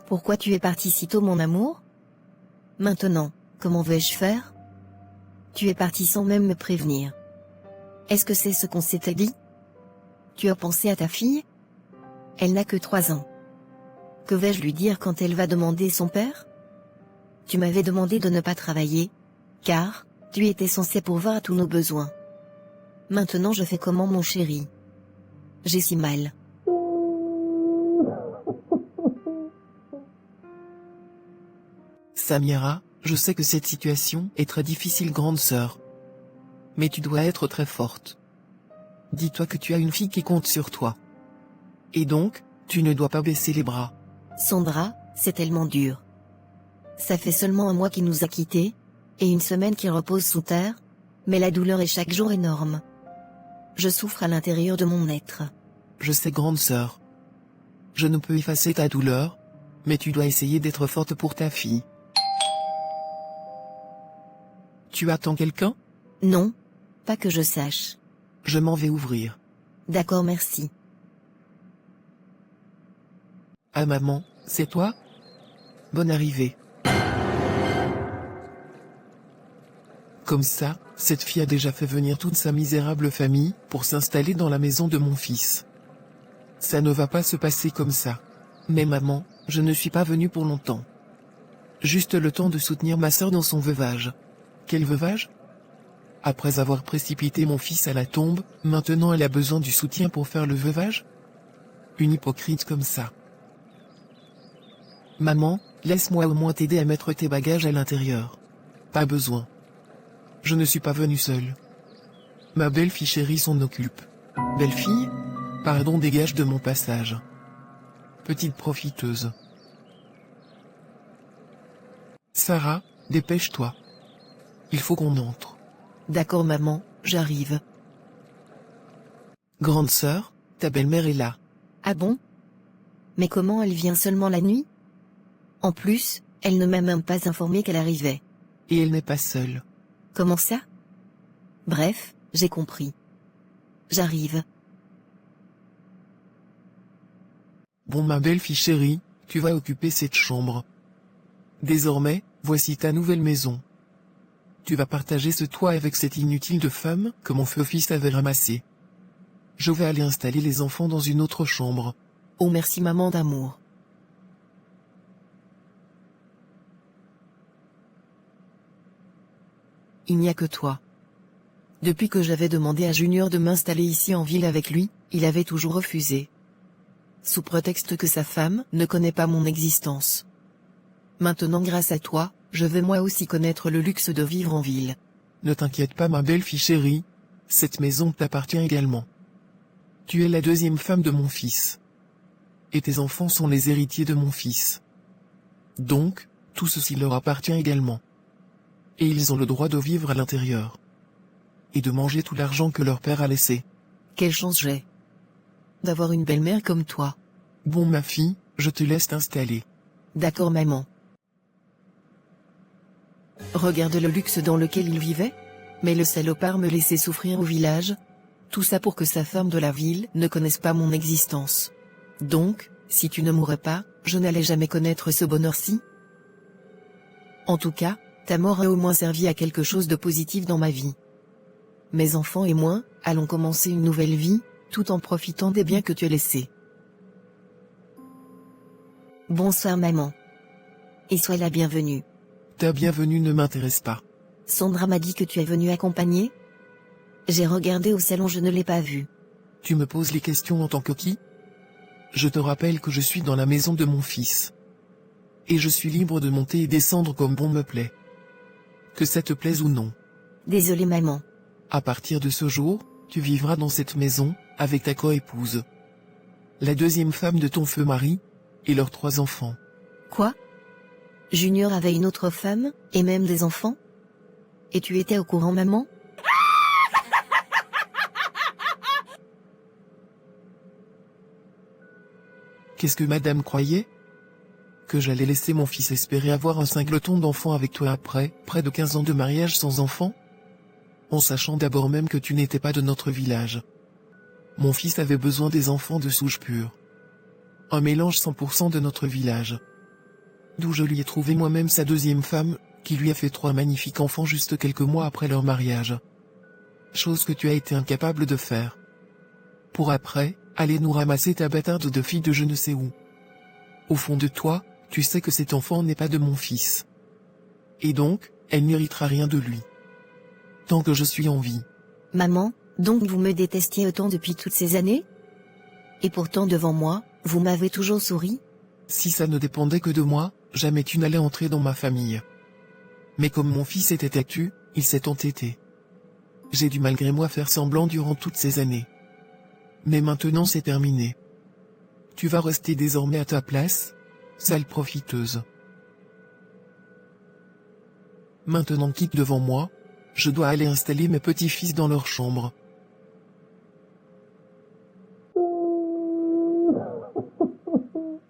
Pourquoi tu es parti si tôt, mon amour? Maintenant, comment vais-je faire? Tu es parti sans même me prévenir. Est-ce que c'est ce qu'on s'était dit? Tu as pensé à ta fille? Elle n'a que 3 ans. Que vais-je lui dire quand elle va demander son père? Tu m'avais demandé de ne pas travailler, car tu étais censé pourvoir à tous nos besoins. Maintenant je fais comment, mon chéri? J'ai si mal. Samira, je sais que cette situation est très difficile, grande sœur. Mais tu dois être très forte. Dis-toi que tu as une fille qui compte sur toi. Et donc, tu ne dois pas baisser les bras. Sandra, c'est tellement dur. Ça fait seulement un mois qu'il nous a quittés, et une semaine qu'il repose sous terre, mais la douleur est chaque jour énorme. Je souffre à l'intérieur de mon être. Je sais, grande sœur. Je ne peux effacer ta douleur, mais tu dois essayer d'être forte pour ta fille. Tu attends quelqu'un? Non, pas que je sache. Je m'en vais ouvrir. D'accord, merci. Ah maman, c'est toi? Bonne arrivée. Comme ça, cette fille a déjà fait venir toute sa misérable famille pour s'installer dans la maison de mon fils. Ça ne va pas se passer comme ça. Mais maman, je ne suis pas venue pour longtemps. Juste le temps de soutenir ma sœur dans son veuvage. Quel veuvage? Après avoir précipité mon fils à la tombe, maintenant elle a besoin du soutien pour faire le veuvage? Une hypocrite comme ça. Maman, laisse-moi au moins t'aider à mettre tes bagages à l'intérieur. Pas besoin. Je ne suis pas venue seule. Ma belle-fille chérie s'en occupe. Belle-fille? Pardon, dégage de mon passage. Petite profiteuse. Sarah, dépêche-toi. Il faut qu'on entre. D'accord, maman, j'arrive. Grande sœur, ta belle-mère est là. Ah bon? Mais comment elle vient seulement la nuit? En plus, elle ne m'a même pas informé qu'elle arrivait. Et elle n'est pas seule. Comment ça? Bref, j'ai compris. J'arrive. Bon, ma belle-fille chérie, tu vas occuper cette chambre. Désormais, voici ta nouvelle maison. Tu vas partager ce toit avec cette inutile de femme que mon fils avait ramassée. Je vais aller installer les enfants dans une autre chambre. Oh merci maman d'amour. Il n'y a que toi. Depuis que j'avais demandé à Junior de m'installer ici en ville avec lui, il avait toujours refusé. Sous prétexte que sa femme ne connaît pas mon existence. Maintenant grâce à toi, je vais moi aussi connaître le luxe de vivre en ville. Ne t'inquiète pas ma belle-fille chérie, cette maison t'appartient également. Tu es la deuxième femme de mon fils. Et tes enfants sont les héritiers de mon fils. Donc, tout ceci leur appartient également. Et ils ont le droit de vivre à l'intérieur. Et de manger tout l'argent que leur père a laissé. Quelle chance j'ai d'avoir une belle-mère comme toi. Bon ma fille, je te laisse t'installer. D'accord maman. Regarde le luxe dans lequel il vivait. Mais le salopard me laissait souffrir au village. Tout ça pour que sa femme de la ville ne connaisse pas mon existence. Donc, si tu ne mourrais pas, je n'allais jamais connaître ce bonheur-ci. En tout cas, ta mort a au moins servi à quelque chose de positif dans ma vie. Mes enfants et moi, allons commencer une nouvelle vie, tout en profitant des biens que tu as laissés. Bonsoir maman. Et sois la bienvenue. Ta bienvenue ne m'intéresse pas. Sandra m'a dit que tu es venue accompagner. J'ai regardé au salon, je ne l'ai pas vue. Tu me poses les questions en tant que qui? Je te rappelle que je suis dans la maison de mon fils. Et je suis libre de monter et descendre comme bon me plaît. Que ça te plaise ou non. Désolée maman. À partir de ce jour, tu vivras dans cette maison, avec ta coépouse. La deuxième femme de ton feu mari, et leurs 3 enfants. Quoi? Junior avait une autre femme, et même des enfants? Et tu étais au courant maman? Qu'est-ce que madame croyait? Que j'allais laisser mon fils espérer avoir un singleton d'enfant avec toi après près de 15 ans de mariage sans enfant? En sachant d'abord même que tu n'étais pas de notre village. Mon fils avait besoin des enfants de souche pure. Un mélange 100% de notre village. d'où je lui ai trouvé moi-même sa deuxième femme, qui lui a fait 3 magnifiques enfants juste quelques mois après leur mariage. Chose que tu as été incapable de faire. Pour après, aller nous ramasser ta bâtarde de fille de je ne sais où. Au fond de toi, tu sais que cet enfant n'est pas de mon fils. Et donc, elle n'héritera rien de lui. Tant que je suis en vie. Maman, donc vous me détestiez autant depuis toutes ces années? Et pourtant devant moi, vous m'avez toujours souri? Si ça ne dépendait que de moi, jamais tu n'allais entrer dans ma famille. Mais comme mon fils était têtu, il s'est entêté. J'ai dû malgré moi faire semblant durant toutes ces années. Mais maintenant c'est terminé. Tu vas rester désormais à ta place, sale profiteuse. Maintenant quitte devant moi, je dois aller installer mes petits-fils dans leur chambre.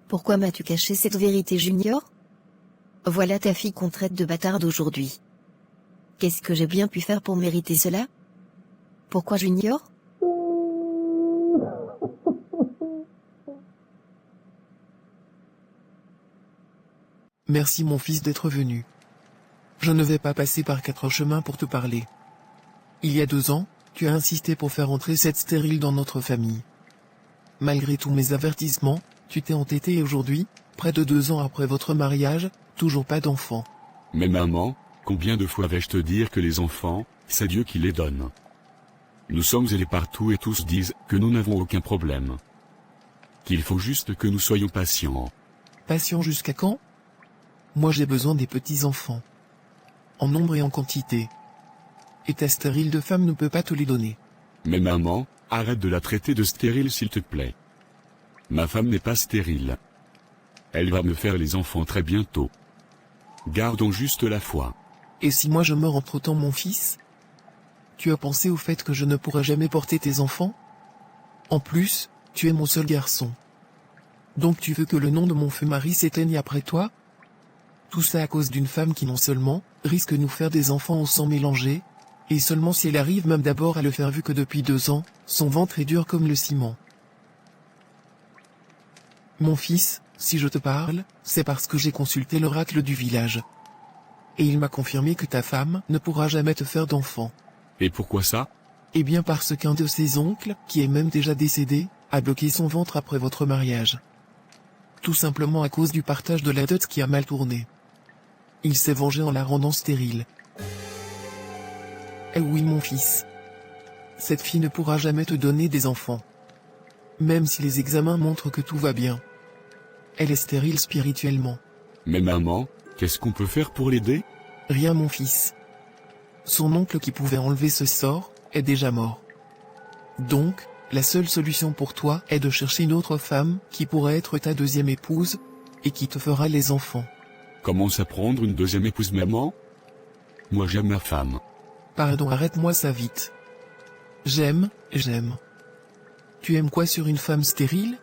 Pourquoi m'as-tu caché cette vérité, Junior? Voilà ta fille qu'on traite de bâtarde aujourd'hui. Qu'est-ce que j'ai bien pu faire pour mériter cela? Pourquoi, Junior? Merci mon fils d'être venu. Je ne vais pas passer par 4 chemins pour te parler. Il y a 2 ans, tu as insisté pour faire entrer cette stérile dans notre famille. Malgré tous mes avertissements, tu t'es entêté et aujourd'hui, près de 2 ans après votre mariage, toujours pas d'enfant. Mais maman, combien de fois vais-je te dire que les enfants, c'est Dieu qui les donne. Nous sommes allés partout et tous disent que nous n'avons aucun problème. Qu'il faut juste que nous soyons patients. Patient jusqu'à quand? Moi j'ai besoin des petits-enfants. En nombre et en quantité. Et ta stérile de femme ne peut pas te les donner. Mais maman, arrête de la traiter de stérile s'il te plaît. Ma femme n'est pas stérile. Elle va me faire les enfants très bientôt. Gardons juste la foi. Et si moi je meurs entre-temps mon fils? Tu as pensé au fait que je ne pourrai jamais porter tes enfants? En plus, tu es mon seul garçon. Donc tu veux que le nom de mon feu mari s'éteigne après toi? Tout ça à cause d'une femme qui non seulement risque de nous faire des enfants au sang mélangé, et seulement si elle arrive même d'abord à le faire vu que depuis 2 ans, son ventre est dur comme le ciment. Mon fils, si je te parle, c'est parce que j'ai consulté l'oracle du village. Et il m'a confirmé que ta femme ne pourra jamais te faire d'enfant. Et pourquoi ça? Eh bien parce qu'un de ses oncles, qui est même déjà décédé, a bloqué son ventre après votre mariage. Tout simplement à cause du partage de la dot qui a mal tourné. Il s'est vengé en la rendant stérile. Eh oui mon fils. Cette fille ne pourra jamais te donner des enfants. Même si les examens montrent que tout va bien. Elle est stérile spirituellement. Mais maman, qu'est-ce qu'on peut faire pour l'aider? Rien mon fils. Son oncle qui pouvait enlever ce sort, est déjà mort. Donc, la seule solution pour toi est de chercher une autre femme qui pourrait être ta deuxième épouse, et qui te fera les enfants. Commence à prendre une deuxième épouse maman? Moi j'aime ma femme. Pardon, arrête-moi ça vite. J'aime. Tu aimes quoi sur une femme stérile?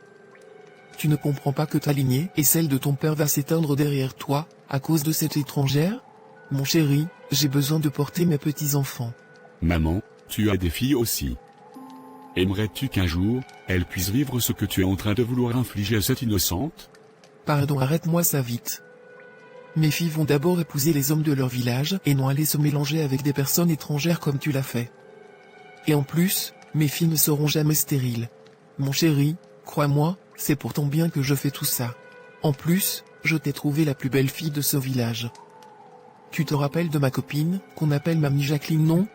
Tu ne comprends pas que ta lignée et celle de ton père va s'éteindre derrière toi, à cause de cette étrangère? Mon chéri, j'ai besoin de porter mes petits-enfants. Maman, tu as des filles aussi. Aimerais-tu qu'un jour, elles puissent vivre ce que tu es en train de vouloir infliger à cette innocente? Pardon, arrête-moi ça vite. Mes filles vont d'abord épouser les hommes de leur village et non aller se mélanger avec des personnes étrangères comme tu l'as fait. Et en plus, mes filles ne seront jamais stériles. Mon chéri, crois-moi, c'est pour ton bien que je fais tout ça. En plus, je t'ai trouvé la plus belle fille de ce village. Tu te rappelles de ma copine, qu'on appelle Mamie Jacqueline, non?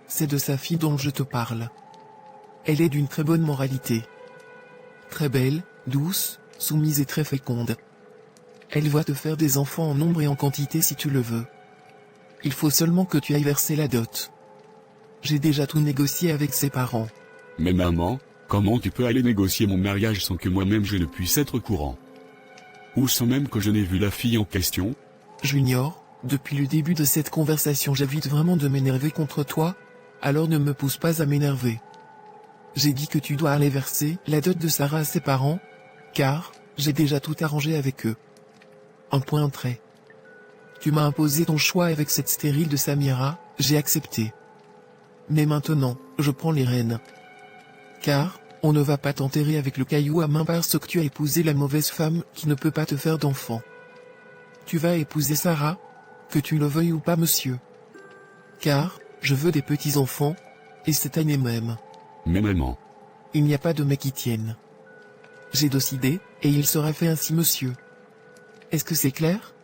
C'est de sa fille dont je te parle. Elle est d'une très bonne moralité. Très belle, douce, soumise et très féconde. Elle va te faire des enfants en nombre et en quantité si tu le veux. Il faut seulement que tu ailles verser la dot. J'ai déjà tout négocié avec ses parents. Mais maman, comment tu peux aller négocier mon mariage sans que moi-même je ne puisse être au courant? Ou sans même que je n'ai vu la fille en question? Junior, depuis le début de cette conversation j'évite vraiment de m'énerver contre toi, alors ne me pousse pas à m'énerver. J'ai dit que tu dois aller verser la dot de Sarah à ses parents, car j'ai déjà tout arrangé avec eux. Un point trait. Tu m'as imposé ton choix avec cette stérile de Samira, j'ai accepté. Mais maintenant, je prends les rênes. Car, on ne va pas t'enterrer avec le caillou à main parce que tu as épousé la mauvaise femme qui ne peut pas te faire d'enfant. Tu vas épouser Sarah, que tu le veuilles ou pas, monsieur. Car, je veux des petits-enfants, et cette année même. Mais maman, Il n'y a pas de mais qui tienne. J'ai décidé, et il sera fait ainsi, monsieur. Est-ce que c'est clair?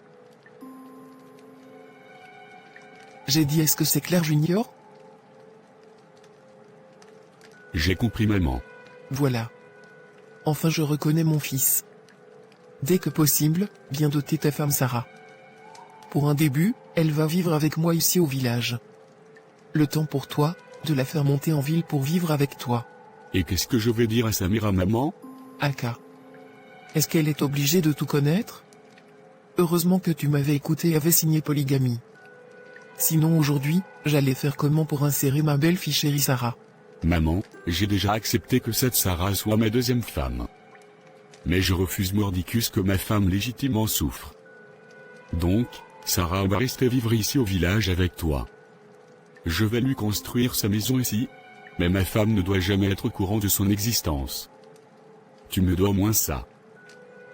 J'ai dit est-ce que c'est clair, Junior? j'ai compris maman. Voilà. Enfin je reconnais mon fils. Dès que possible, viens doter ta femme Sarah. Pour un début, elle va vivre avec moi ici au village. Le temps pour toi, de la faire monter en ville pour vivre avec toi. Et qu'est-ce que je vais dire à Samira maman? Aka. Est-ce qu'elle est obligée de tout connaître? Heureusement que tu m'avais écouté et avais signé polygamie. Sinon aujourd'hui, j'allais faire comment pour insérer ma belle-fille chérie Sarah? Maman, j'ai déjà accepté que cette Sarah soit ma deuxième femme. Mais je refuse mordicus que ma femme légitime en souffre. Donc, Sarah va rester vivre ici au village avec toi. Je vais lui construire sa maison ici, mais ma femme ne doit jamais être au courant de son existence. Tu me dois au moins ça.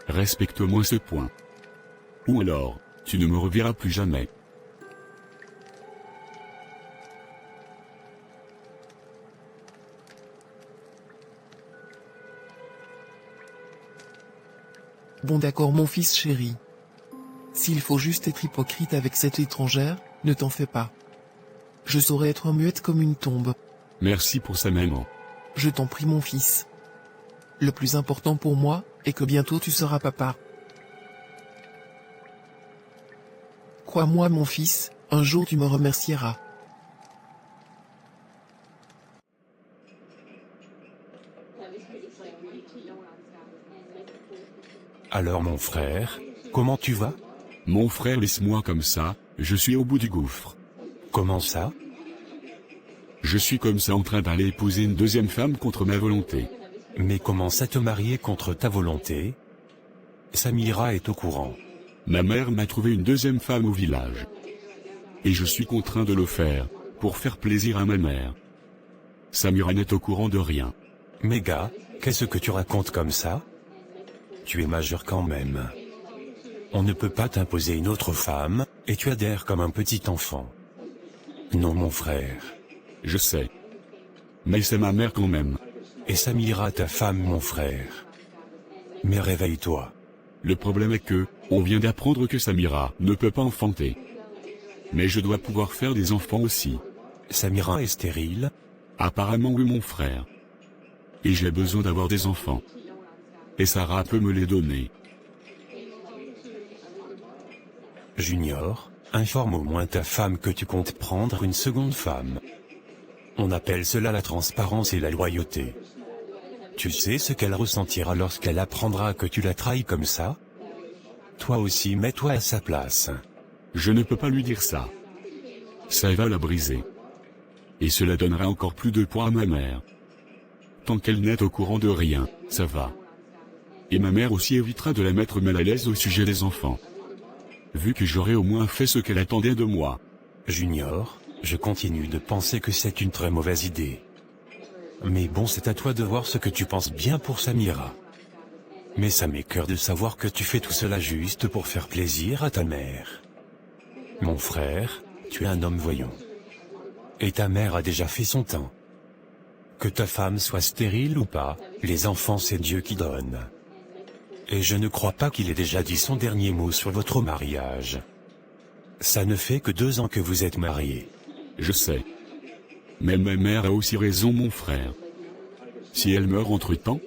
Respecte-moi ce point. Ou alors, tu ne me reverras plus jamais. Bon d'accord mon fils chéri. S'il faut juste être hypocrite avec cette étrangère, ne t'en fais pas. Je saurais être muette comme une tombe. Merci pour ça maman. Je t'en prie mon fils. Le plus important pour moi, est que bientôt tu seras papa. Crois-moi mon fils, un jour tu me remercieras. Alors mon frère, comment tu vas? Mon frère, laisse-moi comme ça, je suis au bout du gouffre. Comment ça? Je suis comme ça en train d'aller épouser une deuxième femme contre ma volonté. Mais comment ça te marier contre ta volonté? Samira est au courant. Ma mère m'a trouvé une deuxième femme au village. Et je suis contraint de le faire, pour faire plaisir à ma mère. Samira n'est au courant de rien. Mais gars, qu'est-ce que tu racontes comme ça? Tu es majeur quand même. On ne peut pas t'imposer une autre femme, et tu adhères comme un petit enfant. Non mon frère. Je sais. Mais c'est ma mère quand même. Et Samira ta femme mon frère. Mais réveille-toi. Le problème est que, on vient d'apprendre que Samira ne peut pas enfanter. Mais je dois pouvoir faire des enfants aussi. Samira est stérile? Apparemment oui mon frère. Et j'ai besoin d'avoir des enfants. Et Sarah peut me les donner. Junior, informe au moins ta femme que tu comptes prendre une seconde femme. On appelle cela la transparence et la loyauté. Tu sais ce qu'elle ressentira lorsqu'elle apprendra que tu la trahis comme ça? Toi aussi mets-toi à sa place. Je ne peux pas lui dire ça. Ça va la briser. Et cela donnera encore plus de poids à ma mère. Tant qu'elle n'est au courant de rien, ça va. Et ma mère aussi évitera de la mettre mal à l'aise au sujet des enfants. Vu que j'aurai au moins fait ce qu'elle attendait de moi. Junior, je continue de penser que c'est une très mauvaise idée. Mais bon, c'est à toi de voir ce que tu penses bien pour Samira. Mais ça m'écoeure de savoir que tu fais tout cela juste pour faire plaisir à ta mère. Mon frère, tu es un homme voyant. Et ta mère a déjà fait son temps. Que ta femme soit stérile ou pas, les enfants c'est Dieu qui donne. Et je ne crois pas qu'il ait déjà dit son dernier mot sur votre mariage. Ça ne fait que 2 ans que vous êtes mariés. Je sais. Mais ma mère a aussi raison mon frère. Si elle meurt entre-temps,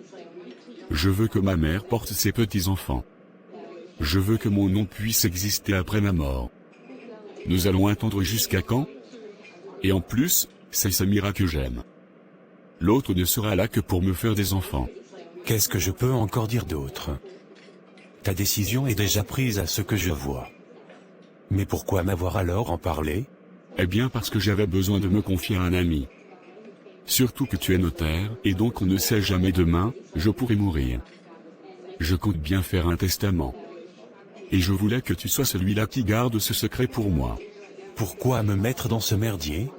je veux que ma mère porte ses petits-enfants. Je veux que mon nom puisse exister après ma mort. Nous allons attendre jusqu'à quand? Et en plus, c'est Samira que j'aime. L'autre ne sera là que pour me faire des enfants. Qu'est-ce que je peux encore dire d'autre? Ta décision est déjà prise à ce que je vois. Mais pourquoi m'avoir alors en parlé? Eh bien parce que j'avais besoin de me confier à un ami. Surtout que tu es notaire, et donc on ne sait jamais demain, je pourrais mourir. Je compte bien faire un testament. Et je voulais que tu sois celui-là qui garde ce secret pour moi. Pourquoi me mettre dans ce merdier?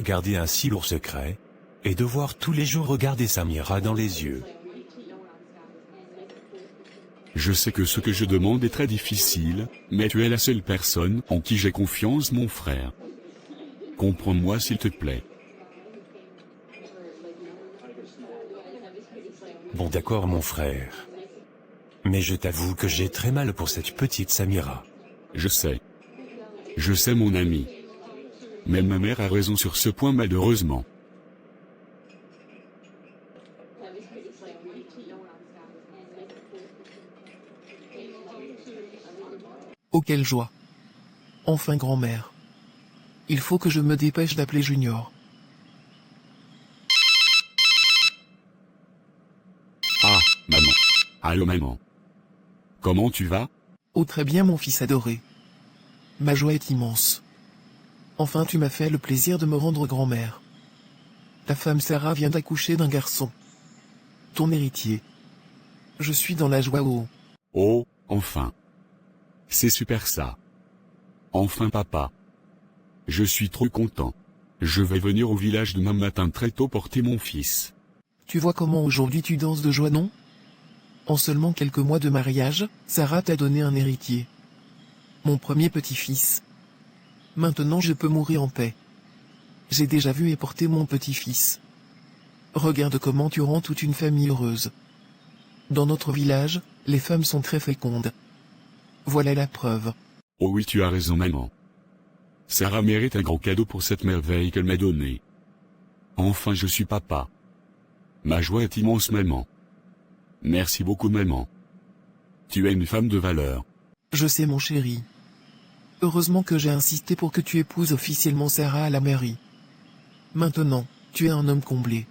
Garder un si lourd secret, et devoir tous les jours regarder Samira dans les yeux. Je sais que ce que je demande est très difficile, mais tu es la seule personne en qui j'ai confiance, mon frère. Comprends-moi s'il te plaît. Bon d'accord mon frère. Mais je t'avoue que j'ai très mal pour cette petite Samira. Je sais. Je sais mon ami. Mais ma mère a raison sur ce point malheureusement. Oh quelle joie. Enfin grand-mère. Il faut que je me dépêche d'appeler Junior. Ah, maman. Allô maman. Comment tu vas? Oh très bien mon fils adoré. Ma joie est immense. Enfin tu m'as fait le plaisir de me rendre grand-mère. Ta femme Sarah vient d'accoucher d'un garçon. Ton héritier. Je suis dans la joie oh. Oh, enfin. C'est super ça. Enfin papa. Je suis trop content. Je vais venir au village demain matin très tôt porter mon fils. Tu vois comment aujourd'hui tu danses de joie non? En seulement quelques mois de mariage, Sarah t'a donné un héritier. Mon premier petit-fils. Maintenant je peux mourir en paix. J'ai déjà vu et porté mon petit-fils. Regarde comment tu rends toute une famille heureuse. Dans notre village, les femmes sont très fécondes. Voilà la preuve. Oh oui tu as raison maman. Sarah mérite un grand cadeau pour cette merveille qu'elle m'a donnée. Enfin je suis papa. Ma joie est immense maman. Merci beaucoup maman. Tu es une femme de valeur. Je sais mon chéri. Heureusement que j'ai insisté pour que tu épouses officiellement Sarah à la mairie. Maintenant, tu es un homme comblé.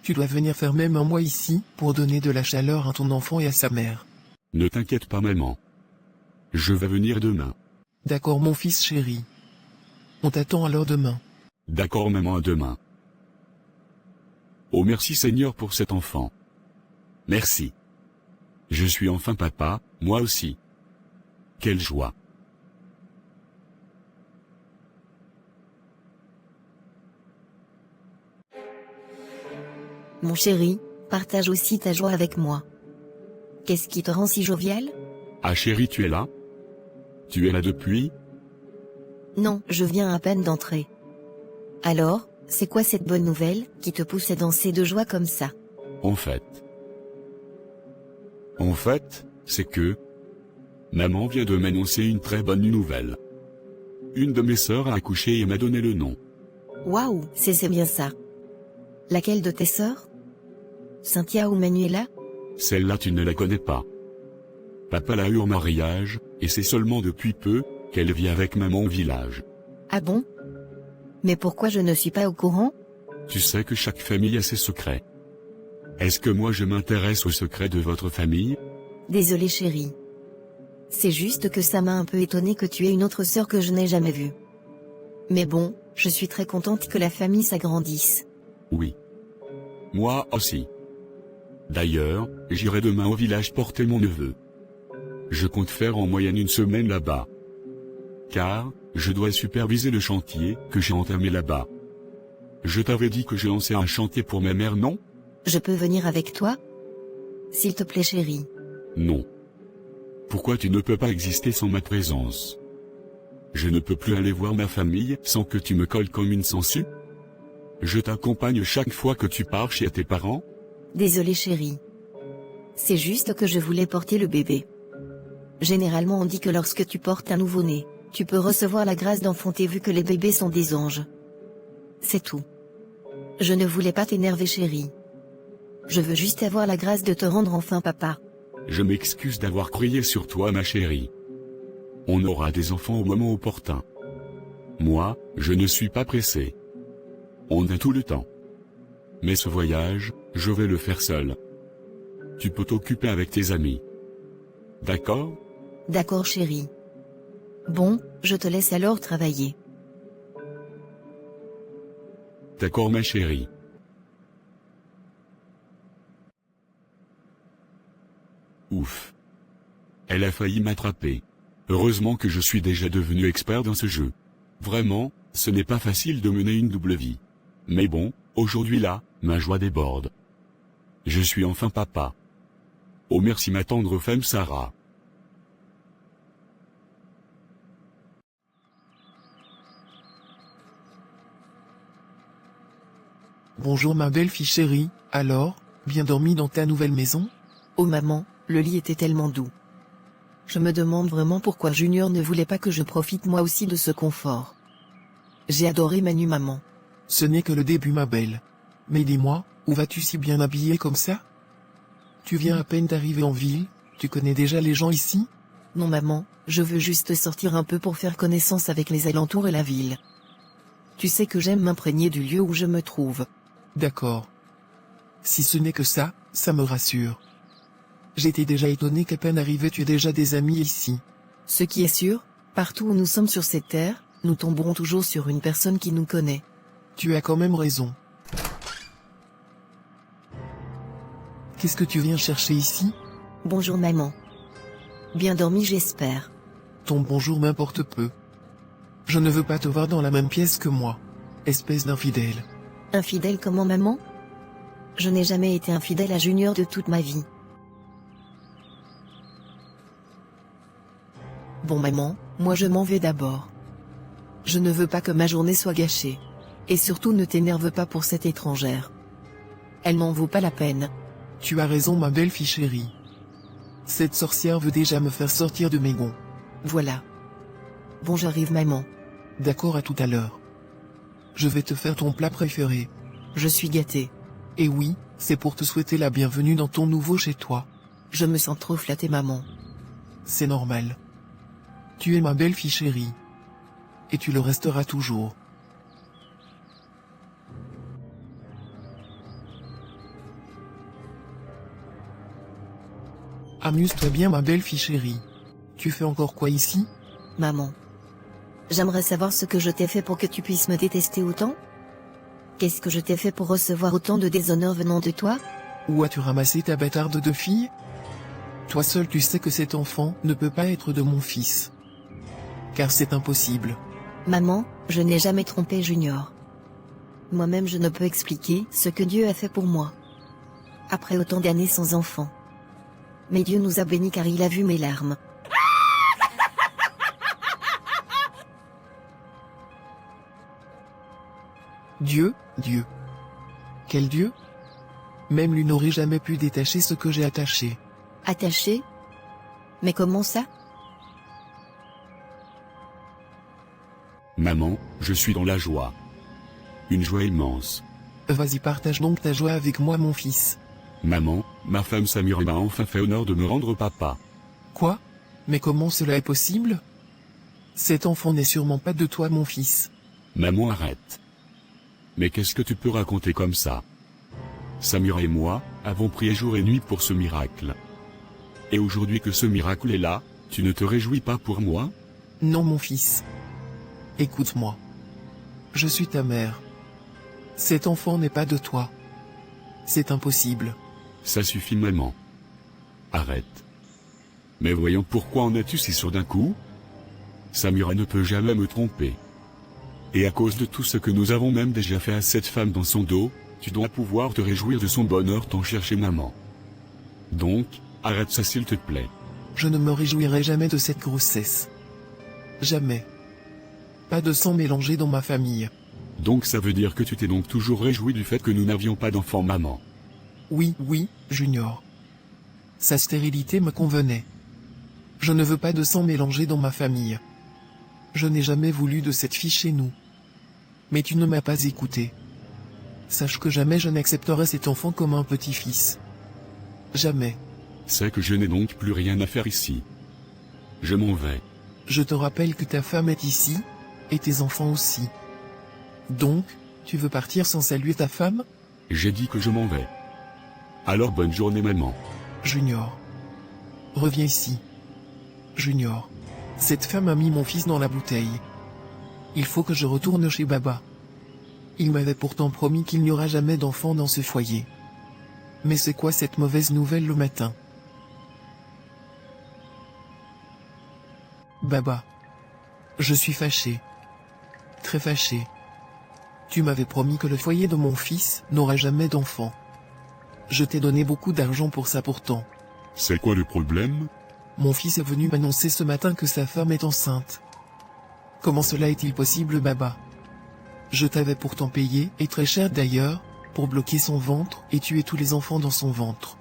Tu dois venir faire même un mois ici pour donner de la chaleur à ton enfant et à sa mère. Ne t'inquiète pas maman. Je vais venir demain. D'accord mon fils chéri. On t'attend alors demain. D'accord maman à demain. Oh merci Seigneur pour cet enfant. Merci. Je suis enfin papa, moi aussi. Quelle joie. Mon chéri, partage aussi ta joie avec moi. Qu'est-ce qui te rend si jovial? Ah chérie tu es là? Tu es là depuis? Non, je viens à peine d'entrer. Alors, c'est quoi cette bonne nouvelle qui te pousse à danser de joie comme ça? En fait, c'est que maman vient de m'annoncer une très bonne nouvelle. Une de mes sœurs a accouché et m'a donné le nom. Waouh, c'est bien ça. Laquelle de tes sœurs? Cynthia ou Manuela? Celle-là tu ne la connais pas. Papa l'a eue en mariage, et c'est seulement depuis peu qu'elle vit avec maman au village. Ah bon? Mais pourquoi je ne suis pas au courant? Tu sais que chaque famille a ses secrets. Est-ce que moi je m'intéresse aux secrets de votre famille? Désolé chérie. C'est juste que ça m'a un peu étonné que tu aies une autre sœur que je n'ai jamais vue. Mais bon, je suis très contente que la famille s'agrandisse. Oui. Moi aussi. D'ailleurs, j'irai demain au village porter mon neveu. Je compte faire en moyenne une semaine là-bas. Car, je dois superviser le chantier que j'ai entamé là-bas. Je t'avais dit que je lançais un chantier pour ma mère, non? Je peux venir avec toi? S'il te plaît chérie. Non. Pourquoi tu ne peux pas exister sans ma présence? Je ne peux plus aller voir ma famille sans que tu me colles comme une sangsue? Je t'accompagne chaque fois que tu pars chez tes parents? Désolé chérie. C'est juste que je voulais porter le bébé. Généralement on dit que lorsque tu portes un nouveau-né, tu peux recevoir la grâce d'enfanter vu que les bébés sont des anges. C'est tout. Je ne voulais pas t'énerver chérie. Je veux juste avoir la grâce de te rendre enfin papa. Je m'excuse d'avoir crié sur toi ma chérie. On aura des enfants au moment opportun. Moi, je ne suis pas pressé. On a tout le temps. Mais ce voyage, je vais le faire seul. Tu peux t'occuper avec tes amis. D'accord? D'accord chérie. Bon, je te laisse alors travailler. D'accord ma chérie. Ouf. Elle a failli m'attraper. Heureusement que je suis déjà devenu expert dans ce jeu. Vraiment, ce n'est pas facile de mener une double vie. Mais bon, aujourd'hui là, ma joie déborde. Je suis enfin papa. Oh merci ma tendre femme Sarah. Bonjour ma belle fille chérie, alors, bien dormi dans ta nouvelle maison? Oh maman, le lit était tellement doux. Je me demande vraiment pourquoi Junior ne voulait pas que je profite moi aussi de ce confort. J'ai adoré ma nuit maman. Ce n'est que le début ma belle. Mais dis-moi, où vas-tu si bien habillée comme ça? Tu viens à peine d'arriver en ville, tu connais déjà les gens ici? Non maman, je veux juste sortir un peu pour faire connaissance avec les alentours et la ville. Tu sais que j'aime m'imprégner du lieu où je me trouve. D'accord. Si ce n'est que ça, ça me rassure. J'étais déjà étonné qu'à peine arrivé tu aies déjà des amis ici. Ce qui est sûr, partout où nous sommes sur cette terre, nous tomberons toujours sur une personne qui nous connaît. Tu as quand même raison. Qu'est-ce que tu viens chercher ici? Bonjour maman. Bien dormi j'espère. Ton bonjour m'importe peu. Je ne veux pas te voir dans la même pièce que moi. Espèce d'infidèle. Infidèle comment maman? Je n'ai jamais été infidèle à Junior de toute ma vie. Bon maman, moi je m'en vais d'abord. Je ne veux pas que ma journée soit gâchée. Et surtout ne t'énerve pas pour cette étrangère. Elle n'en vaut pas la peine. Tu as raison ma belle fille chérie. Cette sorcière veut déjà me faire sortir de mes gonds. Voilà. Bon j'arrive maman. D'accord, à tout à l'heure. Je vais te faire ton plat préféré. Je suis gâtée. Et oui, c'est pour te souhaiter la bienvenue dans ton nouveau chez toi. Je me sens trop flattée maman. C'est normal. Tu es ma belle fille chérie. Et tu le resteras toujours. Amuse-toi bien ma belle fille chérie. Tu fais encore quoi ici? Maman. J'aimerais savoir ce que je t'ai fait pour que tu puisses me détester autant? Qu'est-ce que je t'ai fait pour recevoir autant de déshonneur venant de toi? Où as-tu ramassé ta bâtarde de fille? Toi seul tu sais que cet enfant ne peut pas être de mon fils. Car c'est impossible. Maman, je n'ai jamais trompé Junior. Moi-même je ne peux expliquer ce que Dieu a fait pour moi. Après autant d'années sans enfant. Mais Dieu nous a bénis car il a vu mes larmes. Dieu, Dieu. Quel Dieu? Même lui n'aurait jamais pu détacher ce que j'ai attaché. Attaché? Mais comment ça? Maman, je suis dans la joie. Une joie immense. Vas-y, partage donc ta joie avec moi mon fils. Maman, ma femme Samira m'a enfin fait honneur de me rendre papa. Quoi? Mais comment cela est possible? Cet enfant n'est sûrement pas de toi mon fils. Maman arrête. Mais qu'est-ce que tu peux raconter comme ça? Samira et moi, avons prié jour et nuit pour ce miracle. Et aujourd'hui que ce miracle est là, tu ne te réjouis pas pour moi? Non mon fils. Écoute-moi. Je suis ta mère. Cet enfant n'est pas de toi. C'est impossible. Ça suffit maman. Arrête. Mais voyons pourquoi en es-tu si sûr d'un coup? Samira ne peut jamais me tromper. Et à cause de tout ce que nous avons même déjà fait à cette femme dans son dos, tu dois pouvoir te réjouir de son bonheur tant chercher maman. Donc, arrête ça s'il te plaît. Je ne me réjouirai jamais de cette grossesse. Jamais. Pas de sang mélangé dans ma famille. Donc ça veut dire que tu t'es donc toujours réjoui du fait que nous n'avions pas d'enfant maman. Oui, oui, Junior. Sa stérilité me convenait. Je ne veux pas de sang mélangé dans ma famille. Je n'ai jamais voulu de cette fille chez nous. Mais tu ne m'as pas écouté. Sache que jamais je n'accepterai cet enfant comme un petit-fils. Jamais. C'est que je n'ai donc plus rien à faire ici. Je m'en vais. Je te rappelle que ta femme est ici, et tes enfants aussi. Donc, tu veux partir sans saluer ta femme? J'ai dit que je m'en vais. Alors bonne journée maman. Junior. Reviens ici. Junior. Cette femme a mis mon fils dans la bouteille. Il faut que je retourne chez Baba. Il m'avait pourtant promis qu'il n'y aura jamais d'enfant dans ce foyer. Mais c'est quoi cette mauvaise nouvelle le matin? Baba. Je suis fâché. Très fâché. Tu m'avais promis que le foyer de mon fils n'aura jamais d'enfant. Je t'ai donné beaucoup d'argent pour ça pourtant. C'est quoi le problème? Mon fils est venu m'annoncer ce matin que sa femme est enceinte. Comment cela est-il possible, Baba? Je t'avais pourtant payé, et très cher d'ailleurs, pour bloquer son ventre et tuer tous les enfants dans son ventre.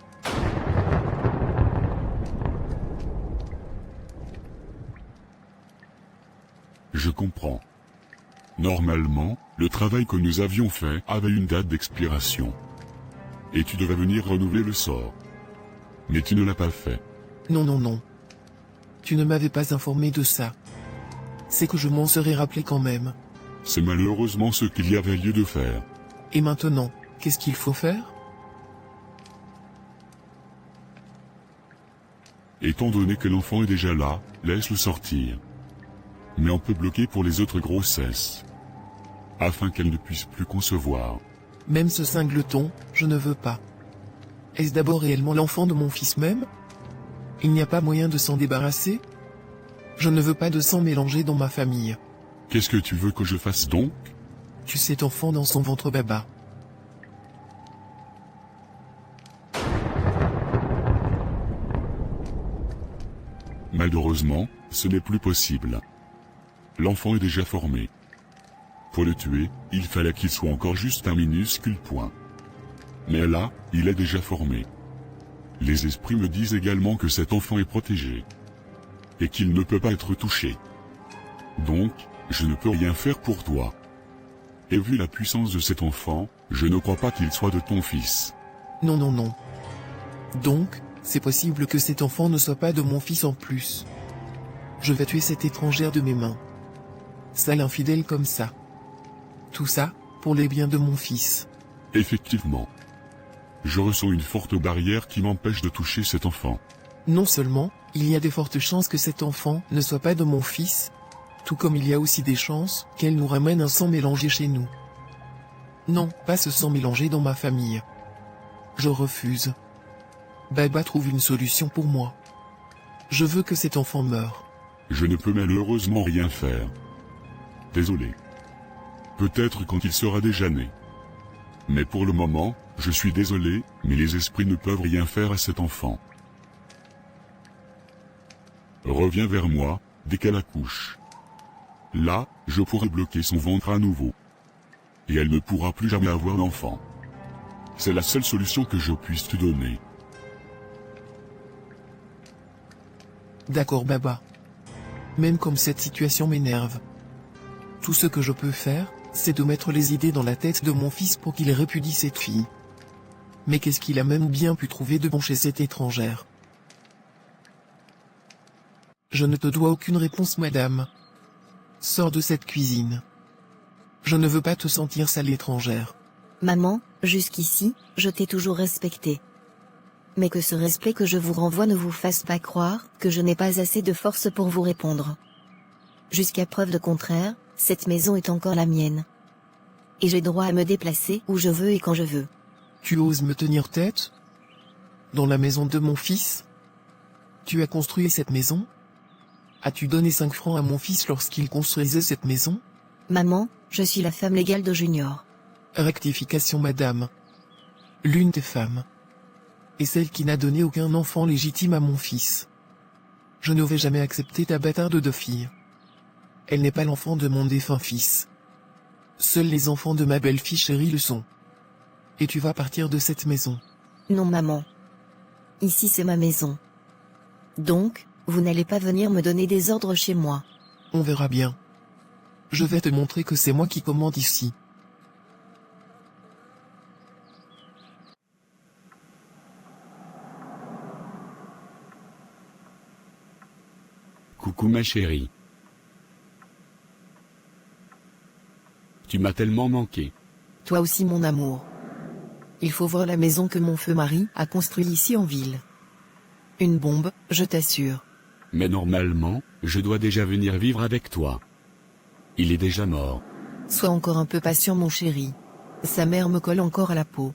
Je comprends. Normalement, le travail que nous avions fait avait une date d'expiration. Et tu devais venir renouveler le sort. Mais tu ne l'as pas fait. Non, non, non. Tu ne m'avais pas informé de ça. C'est que je m'en serais rappelé quand même. C'est malheureusement ce qu'il y avait lieu de faire. Et maintenant, qu'est-ce qu'il faut faire? Étant donné que l'enfant est déjà là, laisse-le sortir. Mais on peut bloquer pour les autres grossesses. Afin qu'elle ne puisse plus concevoir. Même ce cingleton, je ne veux pas. Est-ce d'abord réellement l'enfant de mon fils même? Il n'y a pas moyen de s'en débarrasser? Je ne veux pas de sang mélangé dans ma famille. Qu'est-ce que tu veux que je fasse donc? Tu cet enfant dans son ventre, Baba. Malheureusement, ce n'est plus possible. L'enfant est déjà formé. Pour le tuer, il fallait qu'il soit encore juste un minuscule point. Mais là, il est déjà formé. Les esprits me disent également que cet enfant est protégé. Et qu'il ne peut pas être touché. Donc, je ne peux rien faire pour toi. Et vu la puissance de cet enfant, je ne crois pas qu'il soit de ton fils. Non, non, non. Donc, c'est possible que cet enfant ne soit pas de mon fils en plus. Je vais tuer cette étrangère de mes mains. Sale infidèle comme ça. Tout ça, pour les biens de mon fils. Effectivement. Je ressens une forte barrière qui m'empêche de toucher cet enfant. Non seulement, il y a de fortes chances que cet enfant ne soit pas de mon fils, tout comme il y a aussi des chances qu'elle nous ramène un sang mélangé chez nous. Non, pas ce sang mélangé dans ma famille. Je refuse. Baba trouve une solution pour moi. Je veux que cet enfant meure. Je ne peux malheureusement rien faire. Désolé. Peut-être quand il sera déjà né. Mais pour le moment, je suis désolé, mais les esprits ne peuvent rien faire à cet enfant. Reviens vers moi, dès qu'elle accouche. Là, je pourrai bloquer son ventre à nouveau. Et elle ne pourra plus jamais avoir d'enfant. C'est la seule solution que je puisse te donner. D'accord, Baba. Même comme cette situation m'énerve. Tout ce que je peux faire, c'est de mettre les idées dans la tête de mon fils pour qu'il répudie cette fille. Mais qu'est-ce qu'il a même bien pu trouver de bon chez cette étrangère? Je ne te dois aucune réponse, madame. Sors de cette cuisine. Je ne veux pas te sentir sale étrangère. Maman, jusqu'ici, je t'ai toujours respecté. Mais que ce respect que je vous renvoie ne vous fasse pas croire que je n'ai pas assez de force pour vous répondre. Jusqu'à preuve de contraire, cette maison est encore la mienne. Et j'ai droit à me déplacer où je veux et quand je veux. Tu oses me tenir tête? Dans la maison de mon fils? Tu as construit cette maison? As-tu donné 5 francs à mon fils lorsqu'il construisait cette maison? Maman, je suis la femme légale de Junior. Rectification, madame. L'une des femmes. Et celle qui n'a donné aucun enfant légitime à mon fils. Je n'aurais jamais accepté ta bâtarde de fille. Elle n'est pas l'enfant de mon défunt fils. Seuls les enfants de ma belle-fille chérie le sont. Et tu vas partir de cette maison. Non, maman. Ici c'est ma maison. Donc, vous n'allez pas venir me donner des ordres chez moi. On verra bien. Je vais te montrer que c'est moi qui commande ici. Coucou ma chérie. Tu m'as tellement manqué. Toi aussi mon amour. Il faut voir la maison que mon feu mari a construite ici en ville. Une bombe, je t'assure. Mais normalement, je dois déjà venir vivre avec toi. Il est déjà mort. Sois encore un peu patient mon chéri. Sa mère me colle encore à la peau.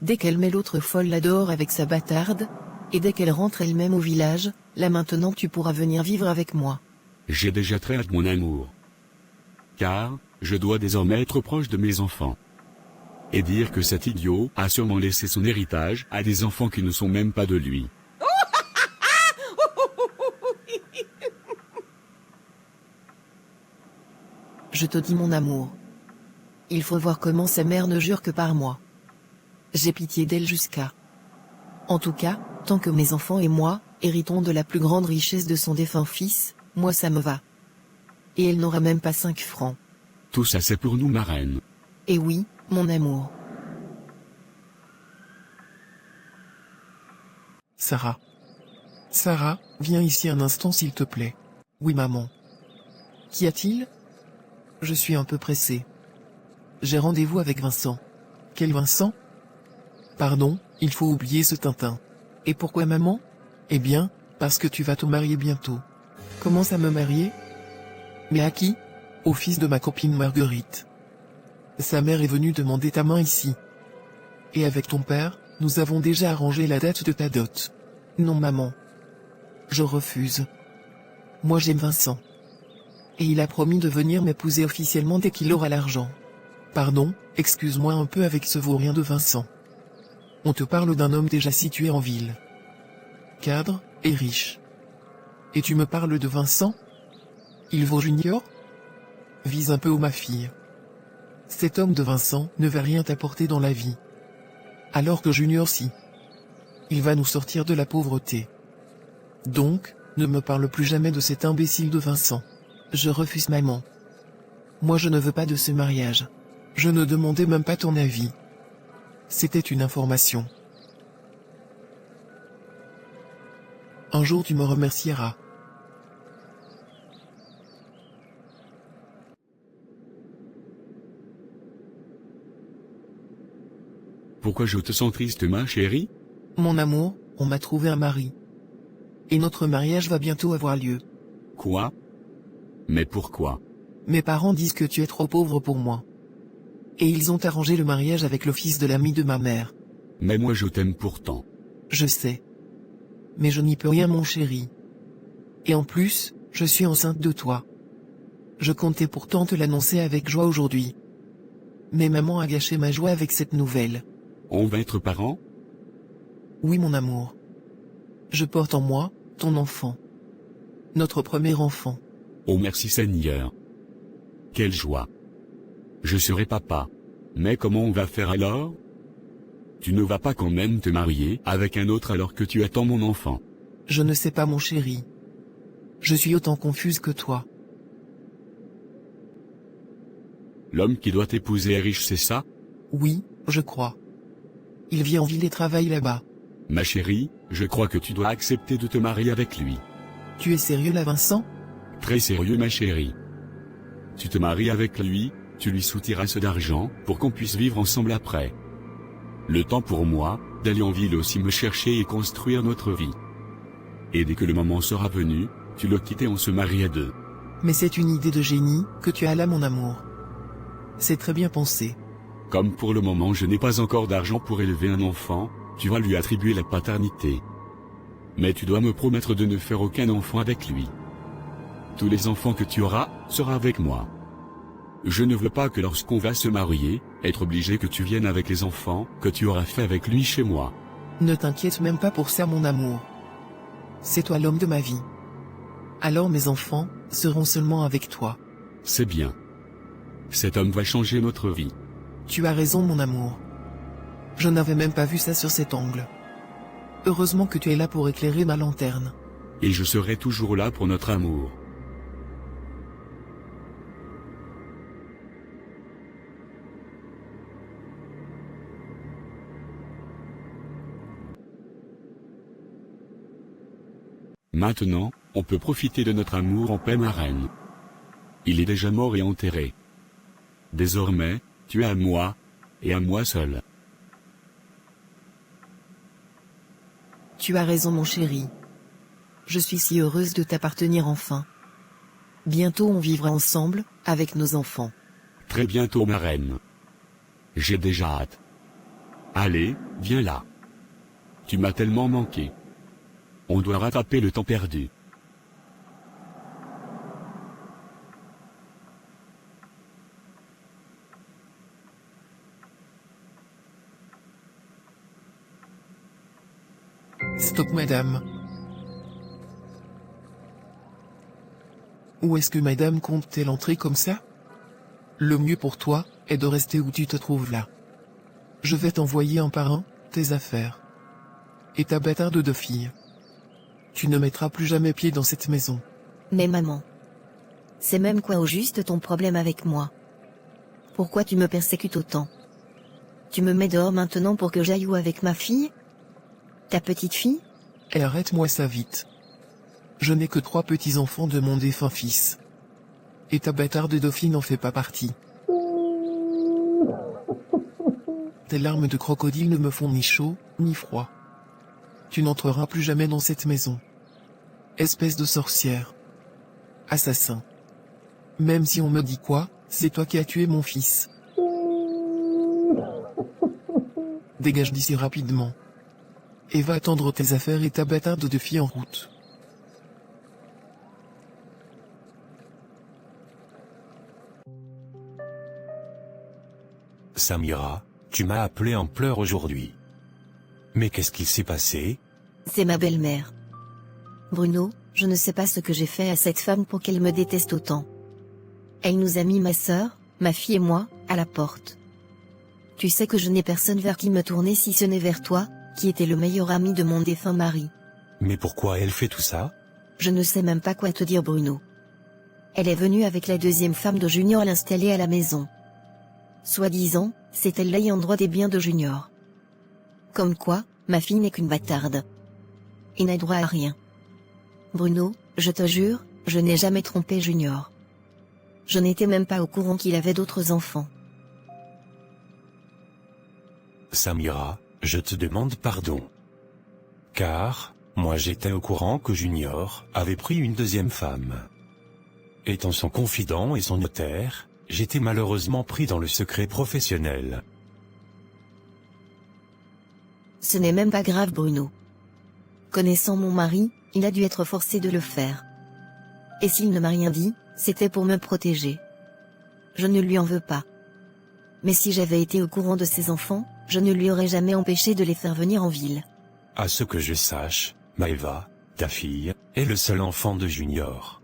Dès qu'elle met l'autre folle là dehors avec sa bâtarde, et dès qu'elle rentre elle-même au village, là maintenant tu pourras venir vivre avec moi. J'ai déjà très hâte mon amour. Car, je dois désormais être proche de mes enfants. Et dire que cet idiot a sûrement laissé son héritage à des enfants qui ne sont même pas de lui. Je te dis mon amour. Il faut voir comment sa mère ne jure que par moi. J'ai pitié d'elle jusqu'à... En tout cas, tant que mes enfants et moi, héritons de la plus grande richesse de son défunt fils, moi ça me va. Et elle n'aura même pas 5 francs. Tout ça c'est pour nous, ma reine. Et oui, mon amour. Sarah. Sarah, viens ici un instant s'il te plaît. Oui maman. Qu'y a-t-il? Je suis un peu pressé. J'ai rendez-vous avec Vincent. Quel Vincent? Pardon, il faut oublier ce Tintin. Et pourquoi maman? Eh bien, parce que tu vas te marier bientôt. Comment ça me marier? Mais à qui? Au fils de ma copine Marguerite. Sa mère est venue demander ta main ici. Et avec ton père, nous avons déjà arrangé la date de ta dot. Non maman. Je refuse. Moi j'aime Vincent. Et il a promis de venir m'épouser officiellement dès qu'il aura l'argent. Pardon, excuse-moi un peu avec ce vaurien de Vincent. On te parle d'un homme déjà situé en ville. Cadre, et riche. Et tu me parles de Vincent? Il vaut Junior? Vise un peu ô ma fille. Cet homme de Vincent ne va rien t'apporter dans la vie. Alors que Junior si. Il va nous sortir de la pauvreté. Donc, ne me parle plus jamais de cet imbécile de Vincent. Je refuse maman. Moi je ne veux pas de ce mariage. Je ne demandais même pas ton avis. C'était une information. Un jour tu me remercieras. Pourquoi je te sens triste, ma chérie? Mon amour, on m'a trouvé un mari. Et notre mariage va bientôt avoir lieu. Quoi? Mais pourquoi? Mes parents disent que tu es trop pauvre pour moi. Et ils ont arrangé le mariage avec le fils de l'ami de ma mère. Mais moi je t'aime pourtant. Je sais. Mais je n'y peux rien mon chéri. Et en plus, je suis enceinte de toi. Je comptais pourtant te l'annoncer avec joie aujourd'hui. Mais maman a gâché ma joie avec cette nouvelle. On va être parents? Oui mon amour. Je porte en moi, ton enfant. Notre premier enfant. Oh merci Seigneur. Quelle joie. Je serai papa. Mais comment on va faire alors? Tu ne vas pas quand même te marier avec un autre alors que tu attends mon enfant. Je ne sais pas mon chéri. Je suis autant confuse que toi. L'homme qui doit t'épouser est riche, c'est ça? Oui, je crois. Il vit en ville et travaille là-bas. Ma chérie, je crois que tu dois accepter de te marier avec lui. Tu es sérieux là Vincent? Très sérieux ma chérie. Tu te maries avec lui, tu lui soutiras ce d'argent, pour qu'on puisse vivre ensemble après. Le temps pour moi, d'aller en ville aussi me chercher et construire notre vie. Et dès que le moment sera venu, tu le quittes et on se marie à deux. Mais c'est une idée de génie, que tu as là mon amour. C'est très bien pensé. Comme pour le moment je n'ai pas encore d'argent pour élever un enfant, tu vas lui attribuer la paternité. Mais tu dois me promettre de ne faire aucun enfant avec lui. Tous les enfants que tu auras, seront avec moi. Je ne veux pas que lorsqu'on va se marier, être obligé que tu viennes avec les enfants, que tu auras fait avec lui chez moi. Ne t'inquiète même pas pour ça mon amour. C'est toi l'homme de ma vie. Alors mes enfants, seront seulement avec toi. C'est bien. Cet homme va changer notre vie. Tu as raison mon amour. Je n'avais même pas vu ça sur cet angle. Heureusement que tu es là pour éclairer ma lanterne. Et je serai toujours là pour notre amour. Maintenant, on peut profiter de notre amour en paix ma reine. Il est déjà mort et enterré. Désormais, tu es à moi, et à moi seul. Tu as raison mon chéri. Je suis si heureuse de t'appartenir enfin. Bientôt on vivra ensemble, avec nos enfants. Très bientôt ma reine. J'ai déjà hâte. Allez, viens là. Tu m'as tellement manqué. On doit rattraper le temps perdu. Stop madame. Où est-ce que madame compte-t-elle entrer comme ça? Le mieux pour toi, est de rester où tu te trouves là. Je vais t'envoyer un par un, tes affaires. Et ta bâtarde de fille. Tu ne mettras plus jamais pied dans cette maison. Mais maman. C'est même quoi au juste ton problème avec moi? Pourquoi tu me persécutes autant? Tu me mets dehors maintenant pour que j'aille où avec ma fille? Ta petite fille? Et arrête-moi ça vite. Je n'ai que 3 petits-enfants de mon défunt fils. Et ta bâtarde de fille n'en fait pas partie. Tes larmes de crocodile ne me font ni chaud, ni froid. Tu n'entreras plus jamais dans cette maison. Espèce de sorcière. Assassin. Même si on me dit quoi, c'est toi qui as tué mon fils. Dégage d'ici rapidement. Et va attendre tes affaires et ta bâtarde de fille en route. Samira, tu m'as appelé en pleurs aujourd'hui. Mais qu'est-ce qui s'est passé? C'est ma belle-mère. Bruno, je ne sais pas ce que j'ai fait à cette femme pour qu'elle me déteste autant. Elle nous a mis ma sœur, ma fille et moi, à la porte. Tu sais que je n'ai personne vers qui me tourner si ce n'est vers toi, qui était le meilleur ami de mon défunt mari. Mais pourquoi elle fait tout ça? Je ne sais même pas quoi te dire Bruno. Elle est venue avec la deuxième femme de Junior l'installer à la maison. Soi-disant, c'est elle l'ayant droit des biens de Junior. Comme quoi, ma fille n'est qu'une bâtarde. Et n'a droit à rien. Bruno, je te jure, je n'ai jamais trompé Junior. Je n'étais même pas au courant qu'il avait d'autres enfants. Samira, je te demande pardon. Car, moi j'étais au courant que Junior avait pris une deuxième femme. Étant son confident et son notaire, j'étais malheureusement pris dans le secret professionnel. Ce n'est même pas grave Bruno. Connaissant mon mari, il a dû être forcé de le faire. Et s'il ne m'a rien dit, c'était pour me protéger. Je ne lui en veux pas. Mais si j'avais été au courant de ses enfants, je ne lui aurais jamais empêché de les faire venir en ville. À ce que je sache, Maëva, ta fille, est le seul enfant de Junior.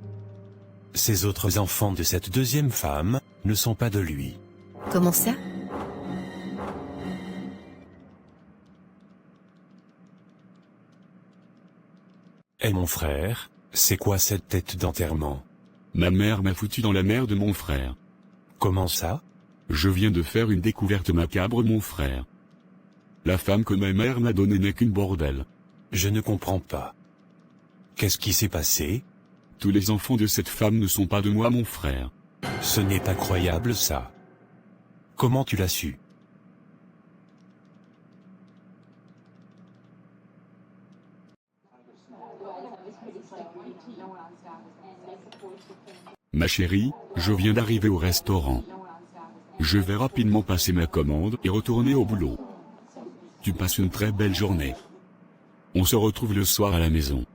Ces autres enfants de cette deuxième femme ne sont pas de lui. Comment ça? Et mon frère, c'est quoi cette tête d'enterrement? Ma mère m'a foutu dans la mer de mon frère. Comment ça? Je viens de faire une découverte macabre, mon frère. La femme que ma mère m'a donnée n'est qu'une bordel. Je ne comprends pas. Qu'est-ce qui s'est passé? Tous les enfants de cette femme ne sont pas de moi, mon frère. Ce n'est pas croyable ça. Comment tu l'as su? Ma chérie, je viens d'arriver au restaurant. Je vais rapidement passer ma commande et retourner au boulot. Tu passes une très belle journée. On se retrouve le soir à la maison.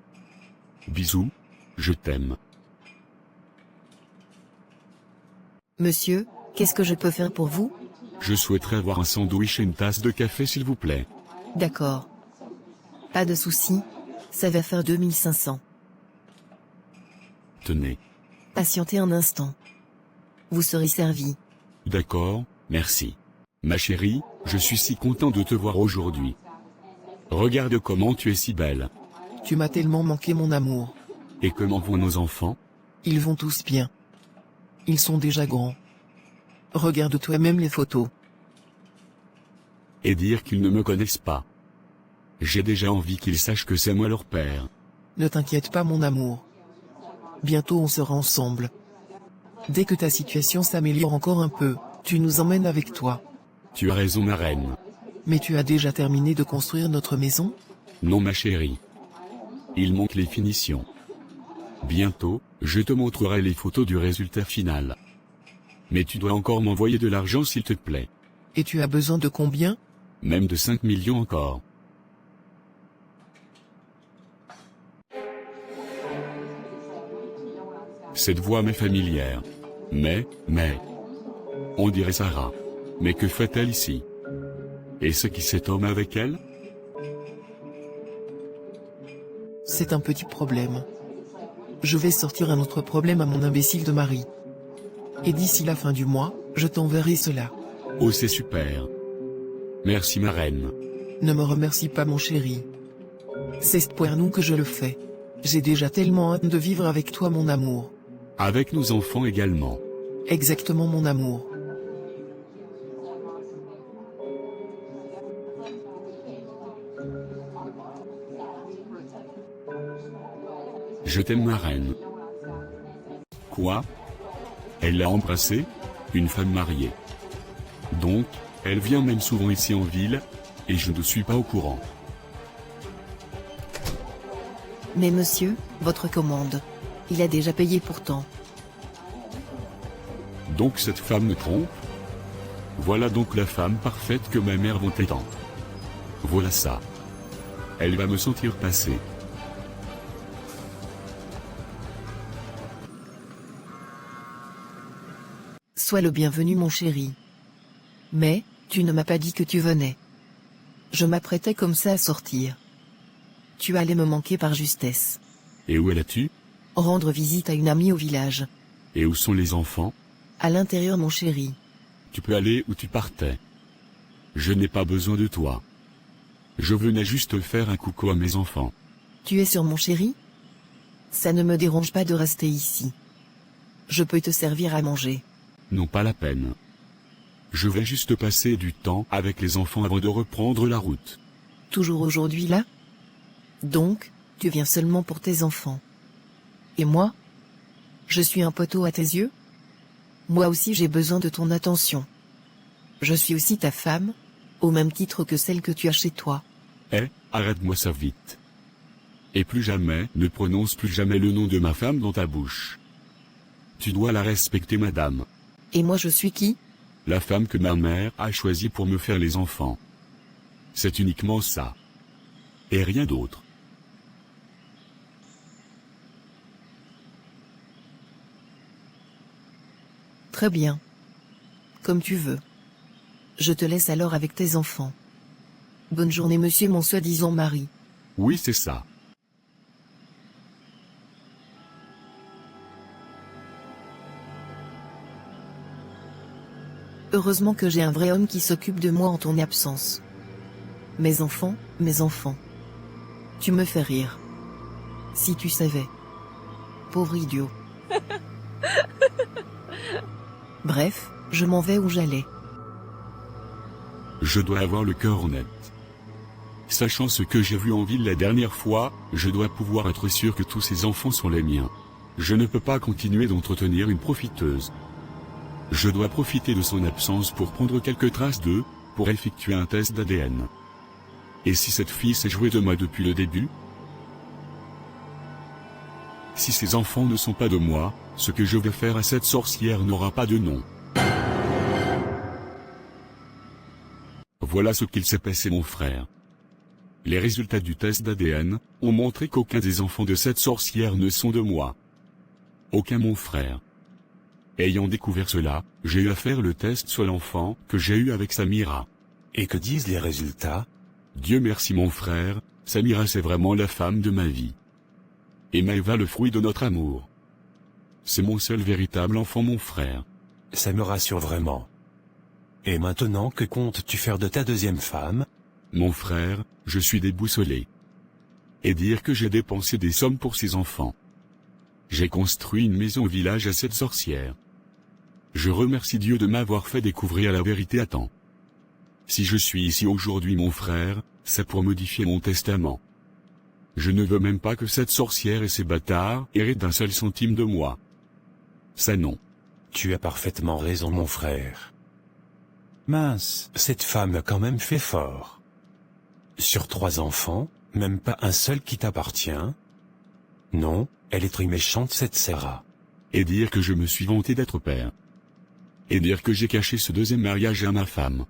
Bisous, je t'aime. Monsieur, qu'est-ce que je peux faire pour vous? Je souhaiterais avoir un sandwich et une tasse de café s'il vous plaît. D'accord. Pas de souci, ça va faire 2500. Tenez. Patientez un instant. Vous serez servi. D'accord, merci. Ma chérie, je suis si content de te voir aujourd'hui. Regarde comment tu es si belle. Tu m'as tellement manqué mon amour. Et comment vont nos enfants? Ils vont tous bien. Ils sont déjà grands. Regarde toi-même les photos. Et dire qu'ils ne me connaissent pas. J'ai déjà envie qu'ils sachent que c'est moi leur père. Ne t'inquiète pas mon amour. Bientôt on sera ensemble. Dès que ta situation s'améliore encore un peu, tu nous emmènes avec toi. Tu as raison ma reine. Mais tu as déjà terminé de construire notre maison? Non ma chérie. Il manque les finitions. Bientôt, je te montrerai les photos du résultat final. Mais tu dois encore m'envoyer de l'argent s'il te plaît. Et tu as besoin de combien? Même de 5 millions encore. Cette voix m'est familière. Mais, on dirait Sarah. Mais que fait-elle ici? Et ce qui cet homme avec elle? C'est un petit problème. Je vais sortir un autre problème à mon imbécile de mari. Et d'ici la fin du mois, Je t'enverrai cela. Oh, c'est super. Merci ma reine. Ne me remercie pas mon chéri. C'est pour nous que je le fais. J'ai déjà tellement hâte de vivre avec toi mon amour. Avec nos enfants également. Exactement mon amour. Je t'aime ma reine. Quoi? Elle l'a embrassée? Une femme mariée. Donc, elle vient même souvent ici en ville, et je ne suis pas au courant. Mais monsieur, votre commande. Il a déjà payé pourtant. Donc cette femme me trompe? Voilà donc la femme parfaite que ma mère vantait tant. Voilà ça. Elle va me sentir passer. Sois le bienvenu mon chéri. Mais, tu ne m'as pas dit que tu venais. Je m'apprêtais comme ça à sortir. Tu allais me manquer par justesse. Et où es-tu? Rendre visite à une amie au village. Et où sont les enfants? À l'intérieur mon chéri. Tu peux aller où tu partais. Je n'ai pas besoin de toi. Je venais juste faire un coucou à mes enfants. Tu es sûr mon chéri? Ça ne me dérange pas de rester ici. Je peux te servir à manger. Non, pas la peine. Je vais juste passer du temps avec les enfants avant de reprendre la route. Toujours aujourd'hui là? Donc, tu viens seulement pour tes enfants. Et moi? Je suis un poteau à tes yeux? Moi aussi j'ai besoin de ton attention. Je suis aussi ta femme, au même titre que celle que tu as chez toi. Eh, arrête-moi ça vite. Et plus jamais, ne prononce plus jamais le nom de ma femme dans ta bouche. Tu dois la respecter madame. Et moi je suis qui? La femme que ma mère a choisie pour me faire les enfants. C'est uniquement ça. Et rien d'autre. Très bien. Comme tu veux. Je te laisse alors avec tes enfants. Bonne journée monsieur mon soi-disant mari. Oui, c'est ça. Heureusement que j'ai un vrai homme qui s'occupe de moi en ton absence. Mes enfants, mes enfants. Tu me fais rire. Si tu savais. Pauvre idiot. Bref, je m'en vais où j'allais. Je dois avoir le cœur honnête. Sachant ce que j'ai vu en ville la dernière fois, je dois pouvoir être sûr que tous ces enfants sont les miens. Je ne peux pas continuer d'entretenir une profiteuse. Je dois profiter de son absence pour prendre quelques traces d'eux, pour effectuer un test d'ADN. Et si cette fille s'est jouée de moi depuis le début? Si ces enfants ne sont pas de moi, ce que je vais faire à cette sorcière n'aura pas de nom. Voilà ce qu'il s'est passé mon frère. Les résultats du test d'ADN ont montré qu'aucun des enfants de cette sorcière ne sont de moi. Aucun mon frère. Ayant découvert cela, j'ai eu à faire le test sur l'enfant que j'ai eu avec Samira. Et que disent les résultats? Dieu merci mon frère, Samira c'est vraiment la femme de ma vie. Et Maëva le fruit de notre amour. C'est mon seul véritable enfant mon frère. Ça me rassure vraiment. Et maintenant que comptes-tu faire de ta deuxième femme? Mon frère, je suis déboussolé. Et dire que j'ai dépensé des sommes pour ces enfants. J'ai construit une maison au village à cette sorcière. Je remercie Dieu de m'avoir fait découvrir la vérité à temps. Si je suis ici aujourd'hui mon frère, c'est pour modifier mon testament. Je ne veux même pas que cette sorcière et ces bâtards héritent d'un seul centime de moi. Ça non. Tu as parfaitement raison mon frère. Mince, cette femme a quand même fait fort. Sur 3 enfants, même pas un seul qui t'appartient? Non, elle est très méchante cette Sarah. Et dire que je me suis vanté d'être père. Et dire que j'ai caché ce deuxième mariage à ma femme.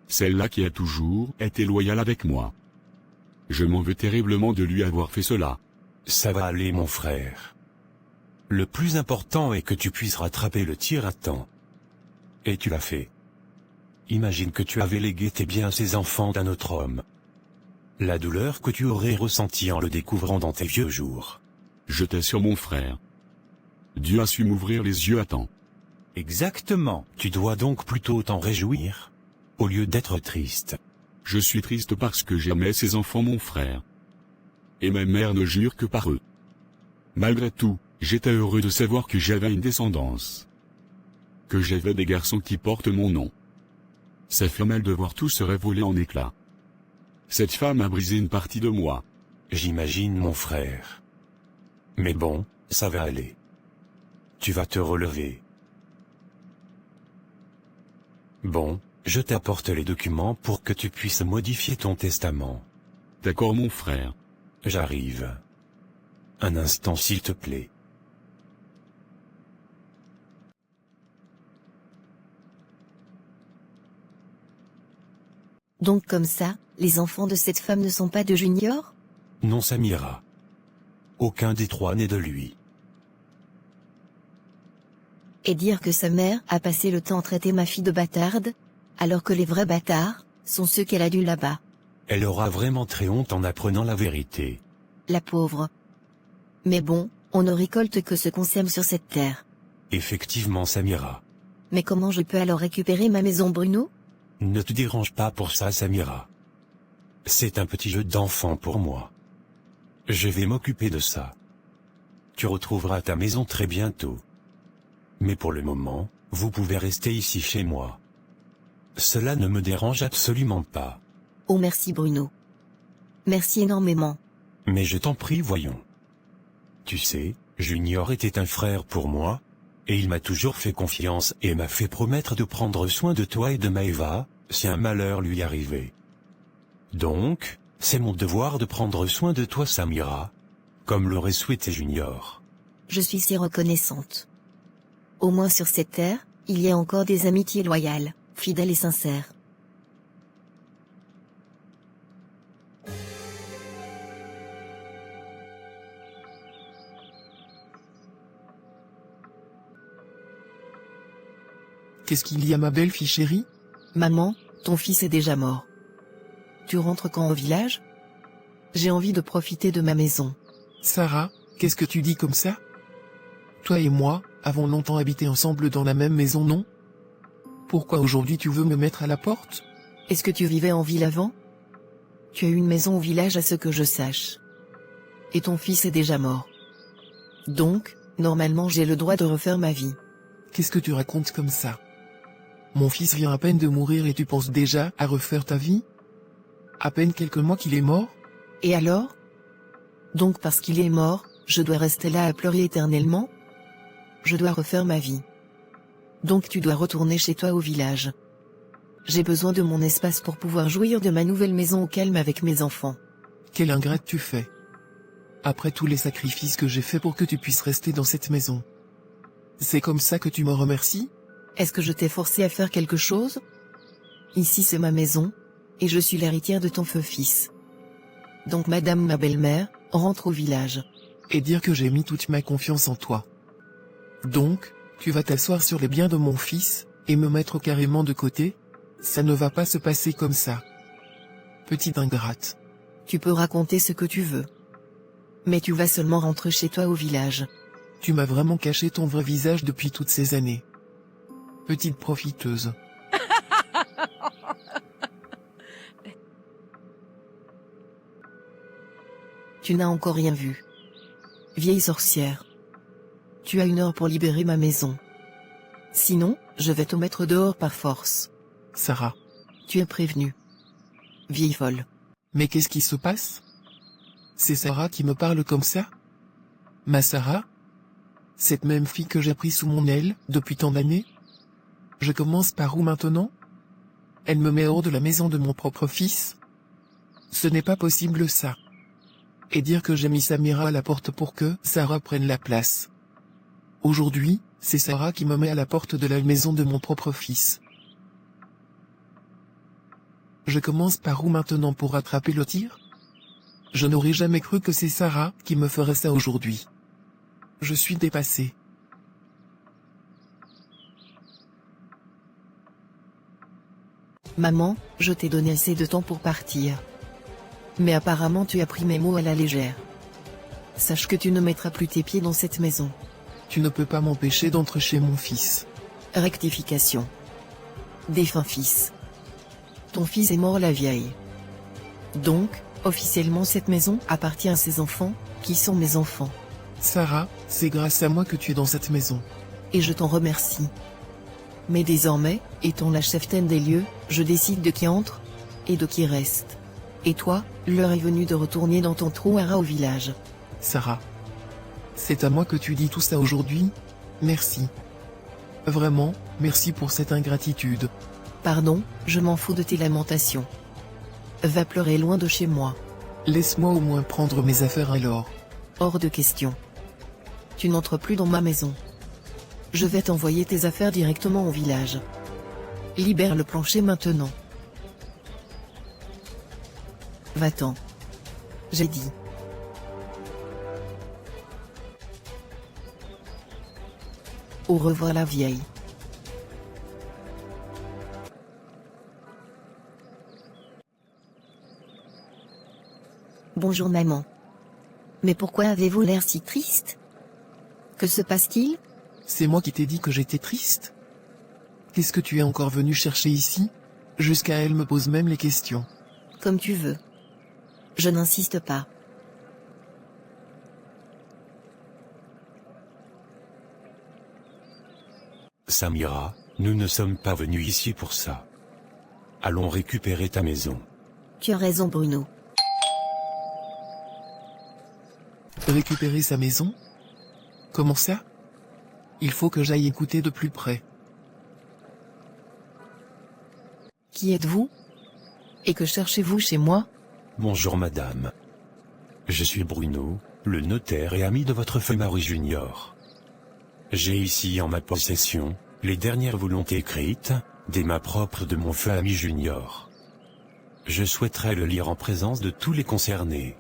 Celle-là qui a toujours été loyale avec moi. Je m'en veux terriblement de lui avoir fait cela. Ça va aller mon frère. Le plus important est que tu puisses rattraper le tir à temps. Et tu l'as fait. Imagine que tu avais légué tes biens à ces enfants d'un autre homme. La douleur que tu aurais ressentie en le découvrant dans tes vieux jours. Je t'assure mon frère. Dieu a su m'ouvrir les yeux à temps. Exactement. Tu dois donc plutôt t'en réjouir, au lieu d'être triste. Je suis triste parce que j'aimais ces enfants mon frère. Et ma mère ne jure que par eux. Malgré tout, j'étais heureux de savoir que j'avais une descendance. Que j'avais des garçons qui portent mon nom. Ça fait mal de voir tout se voler en éclats. Cette femme a brisé une partie de moi. J'imagine mon frère. Mais bon, ça va aller. Tu vas te relever. Bon, je t'apporte les documents pour que tu puisses modifier ton testament. D'accord mon frère. J'arrive. Un instant s'il te plaît. Donc comme ça, les enfants de cette femme ne sont pas de Junior? Non Samira. Aucun des trois n'est de lui. Et dire que sa mère a passé le temps à traiter ma fille de bâtarde, alors que les vrais bâtards sont ceux qu'elle a dû là-bas. Elle aura vraiment très honte en apprenant la vérité. La pauvre. Mais bon, on ne récolte que ce qu'on sème sur cette terre. Effectivement Samira. Mais comment je peux alors récupérer ma maison Bruno? Ne te dérange pas pour ça Samira. C'est un petit jeu d'enfant pour moi. Je vais m'occuper de ça. Tu retrouveras ta maison très bientôt. Mais pour le moment, vous pouvez rester ici chez moi. Cela ne me dérange absolument pas. Oh merci Bruno. Merci énormément. Mais je t'en prie voyons. Tu sais, Junior était un frère pour moi, et il m'a toujours fait confiance et m'a fait promettre de prendre soin de toi et de Maëva, si un malheur lui arrivait. Donc, c'est mon devoir de prendre soin de toi Samira, comme l'aurait souhaité Junior. Je suis si reconnaissante. Au moins sur cette terre, il y a encore des amitiés loyales, fidèles et sincères. Qu'est-ce qu'il y a ma belle fille chérie? Maman, ton fils est déjà mort. Tu rentres quand au village? J'ai envie de profiter de ma maison. Sarah, qu'est-ce que tu dis comme ça? Toi et moi, avons longtemps habité ensemble dans la même maison, non? Pourquoi aujourd'hui tu veux me mettre à la porte? Est-ce que tu vivais en ville avant? Tu as eu une maison au village à ce que je sache. Et ton fils est déjà mort. Donc, normalement j'ai le droit de refaire ma vie. Qu'est-ce que tu racontes comme ça? Mon fils vient à peine de mourir et tu penses déjà à refaire ta vie? À peine quelques mois qu'il est mort? Et alors? Donc parce qu'il est mort, je dois rester là à pleurer éternellement? Je dois refaire ma vie. Donc tu dois retourner chez toi au village. J'ai besoin de mon espace pour pouvoir jouir de ma nouvelle maison au calme avec mes enfants. Quelle ingrate tu fais. Après tous les sacrifices que j'ai faits pour que tu puisses rester dans cette maison. C'est comme ça que tu me remercies? Est-ce que je t'ai forcé à faire quelque chose? Ici c'est ma maison, et je suis l'héritière de ton feu fils. Donc madame ma belle-mère, rentre au village. Et dire que j'ai mis toute ma confiance en toi. Donc, tu vas t'asseoir sur les biens de mon fils, et me mettre carrément de côté? Ça ne va pas se passer comme ça. Petite ingrate. Tu peux raconter ce que tu veux. Mais tu vas seulement rentrer chez toi au village. Tu m'as vraiment caché ton vrai visage depuis toutes ces années. Petite profiteuse. Tu n'as encore rien vu. Vieille sorcière. Tu as 1 heure pour libérer ma maison. Sinon, je vais te mettre dehors par force. Sarah. Tu es prévenue. Vieille folle. Mais qu'est-ce qui se passe? C'est Sarah qui me parle comme ça? Ma Sarah? Cette même fille que j'ai pris sous mon aile, depuis tant d'années? Je commence par où maintenant? Elle me met hors de la maison de mon propre fils? Ce n'est pas possible ça. Et dire que j'ai mis Samira à la porte pour que Sarah prenne la place. Aujourd'hui, c'est Sarah qui me met à la porte de la maison de mon propre fils. Je commence par où maintenant pour rattraper le tir? Je n'aurais jamais cru que c'est Sarah qui me ferait ça aujourd'hui. Je suis dépassé. Maman, je t'ai donné assez de temps pour partir. Mais apparemment tu as pris mes mots à la légère. Sache que tu ne mettras plus tes pieds dans cette maison. Tu ne peux pas m'empêcher d'entrer chez mon fils. Rectification. Défunt fils. Ton fils est mort la vieille. Donc, officiellement cette maison appartient à ses enfants, qui sont mes enfants. Sarah, c'est grâce à moi que tu es dans cette maison. Et je t'en remercie. Mais désormais, étant la cheftaine des lieux, je décide de qui entre, et de qui reste. Et toi, l'heure est venue de retourner dans ton trou à rat au village. Sarah. C'est à moi que tu dis tout ça aujourd'hui? Merci. Vraiment, merci pour cette ingratitude. Pardon, je m'en fous de tes lamentations. Va pleurer loin de chez moi. Laisse-moi au moins prendre mes affaires alors. Hors de question. Tu n'entres plus dans ma maison. Je vais t'envoyer tes affaires directement au village. Libère le plancher maintenant. Va-t'en. J'ai dit. Au revoir la vieille. Bonjour maman. Mais pourquoi avez-vous l'air si triste? Que se passe-t-il? C'est moi qui t'ai dit que j'étais triste. Qu'est-ce que tu es encore venu chercher ici? Jusqu'à elle me pose même les questions. Comme tu veux. Je n'insiste pas. Samira, nous ne sommes pas venus ici pour ça. Allons récupérer ta maison. Tu as raison Bruno. Récupérer sa maison? Comment ça? Il faut que j'aille écouter de plus près. Qui êtes-vous? Et que cherchez-vous chez moi? Bonjour madame. Je suis Bruno, le notaire et ami de votre feu Marie Junior. J'ai ici en ma possession les dernières volontés écrites, des mains propres de mon feu ami Junior. Je souhaiterais le lire en présence de tous les concernés.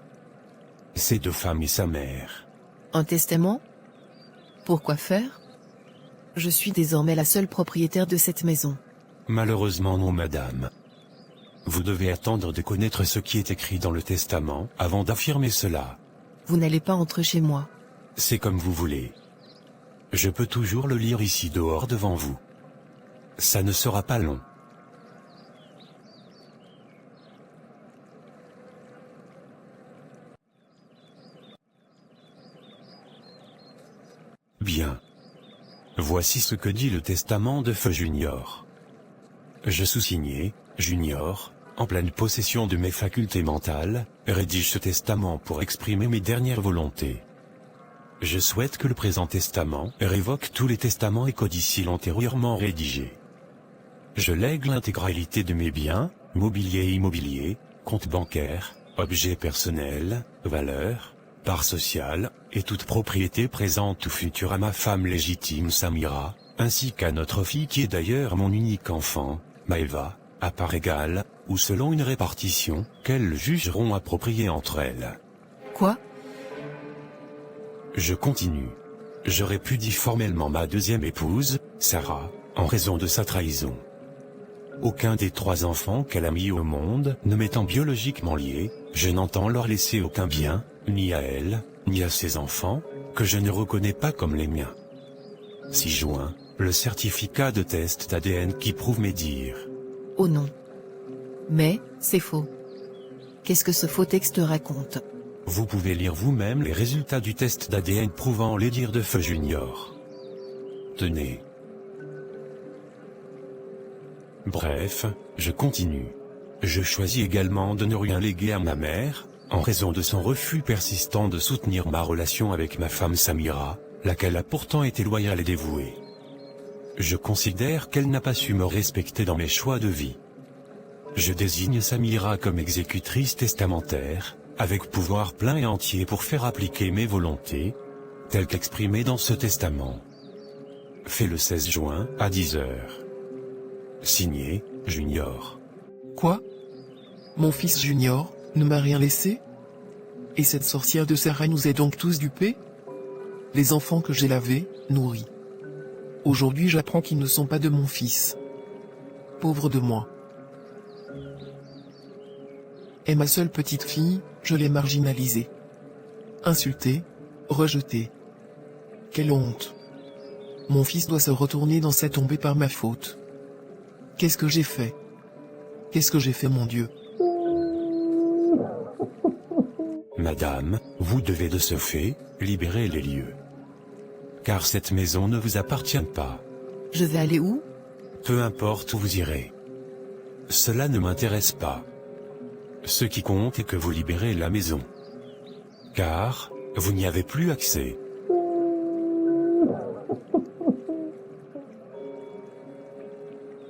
Ses deux femmes et sa mère. Un testament? Pourquoi faire? Je suis désormais la seule propriétaire de cette maison. Malheureusement non madame. Vous devez attendre de connaître ce qui est écrit dans le testament avant d'affirmer cela. Vous n'allez pas entrer chez moi. C'est comme vous voulez. Je peux toujours le lire ici dehors devant vous. Ça ne sera pas long. Bien. Voici ce que dit le testament de Feu Junior. Je sous-signé, Junior, en pleine possession de mes facultés mentales, rédige ce testament pour exprimer mes dernières volontés. Je souhaite que le présent testament révoque tous les testaments et codicils antérieurement rédigés. Je lègue l'intégralité de mes biens, mobilier et immobilier, comptes bancaires, objets personnels, valeurs, parts sociales, et toute propriété présente ou future à ma femme légitime Samira, ainsi qu'à notre fille qui est d'ailleurs mon unique enfant, Maëva, à part égale, ou selon une répartition qu'elles jugeront appropriée entre elles. Quoi? Je continue. Je répudie formellement ma deuxième épouse, Sarah, en raison de sa trahison. Aucun des 3 enfants qu'elle a mis au monde ne m'étant biologiquement lié, je n'entends leur laisser aucun bien, ni à elle, ni à ses enfants, que je ne reconnais pas comme les miens. 6 juin, le certificat de test d'ADN qui prouve mes dires. Oh non. Mais, c'est faux. Qu'est-ce que ce faux texte raconte? Vous pouvez lire vous-même les résultats du test d'ADN prouvant les dires de Feu Junior. Tenez. Bref, je continue. Je choisis également de ne rien léguer à ma mère, en raison de son refus persistant de soutenir ma relation avec ma femme Samira, laquelle a pourtant été loyale et dévouée. Je considère qu'elle n'a pas su me respecter dans mes choix de vie. Je désigne Samira comme exécutrice testamentaire, avec pouvoir plein et entier pour faire appliquer mes volontés, telles qu'exprimées dans ce testament. Fait le 16 juin, à 10 heures. Signé, Junior. Quoi? Mon fils Junior ne m'a rien laissé? Et cette sorcière de Sarah nous a donc tous dupés? Les enfants que j'ai lavés, nourris. Aujourd'hui j'apprends qu'ils ne sont pas de mon fils. Pauvre de moi. Et ma seule petite fille, je l'ai marginalisée. Insultée, rejetée. Quelle honte. Mon fils doit se retourner dans sa tombée par ma faute. Qu'est-ce que j'ai fait? Qu'est-ce que j'ai fait, mon Dieu? Madame, vous devez de ce fait libérer les lieux. Car cette maison ne vous appartient pas. Je vais aller où? Peu importe où vous irez. Cela ne m'intéresse pas. Ce qui compte est que vous libérez la maison. Car vous n'y avez plus accès.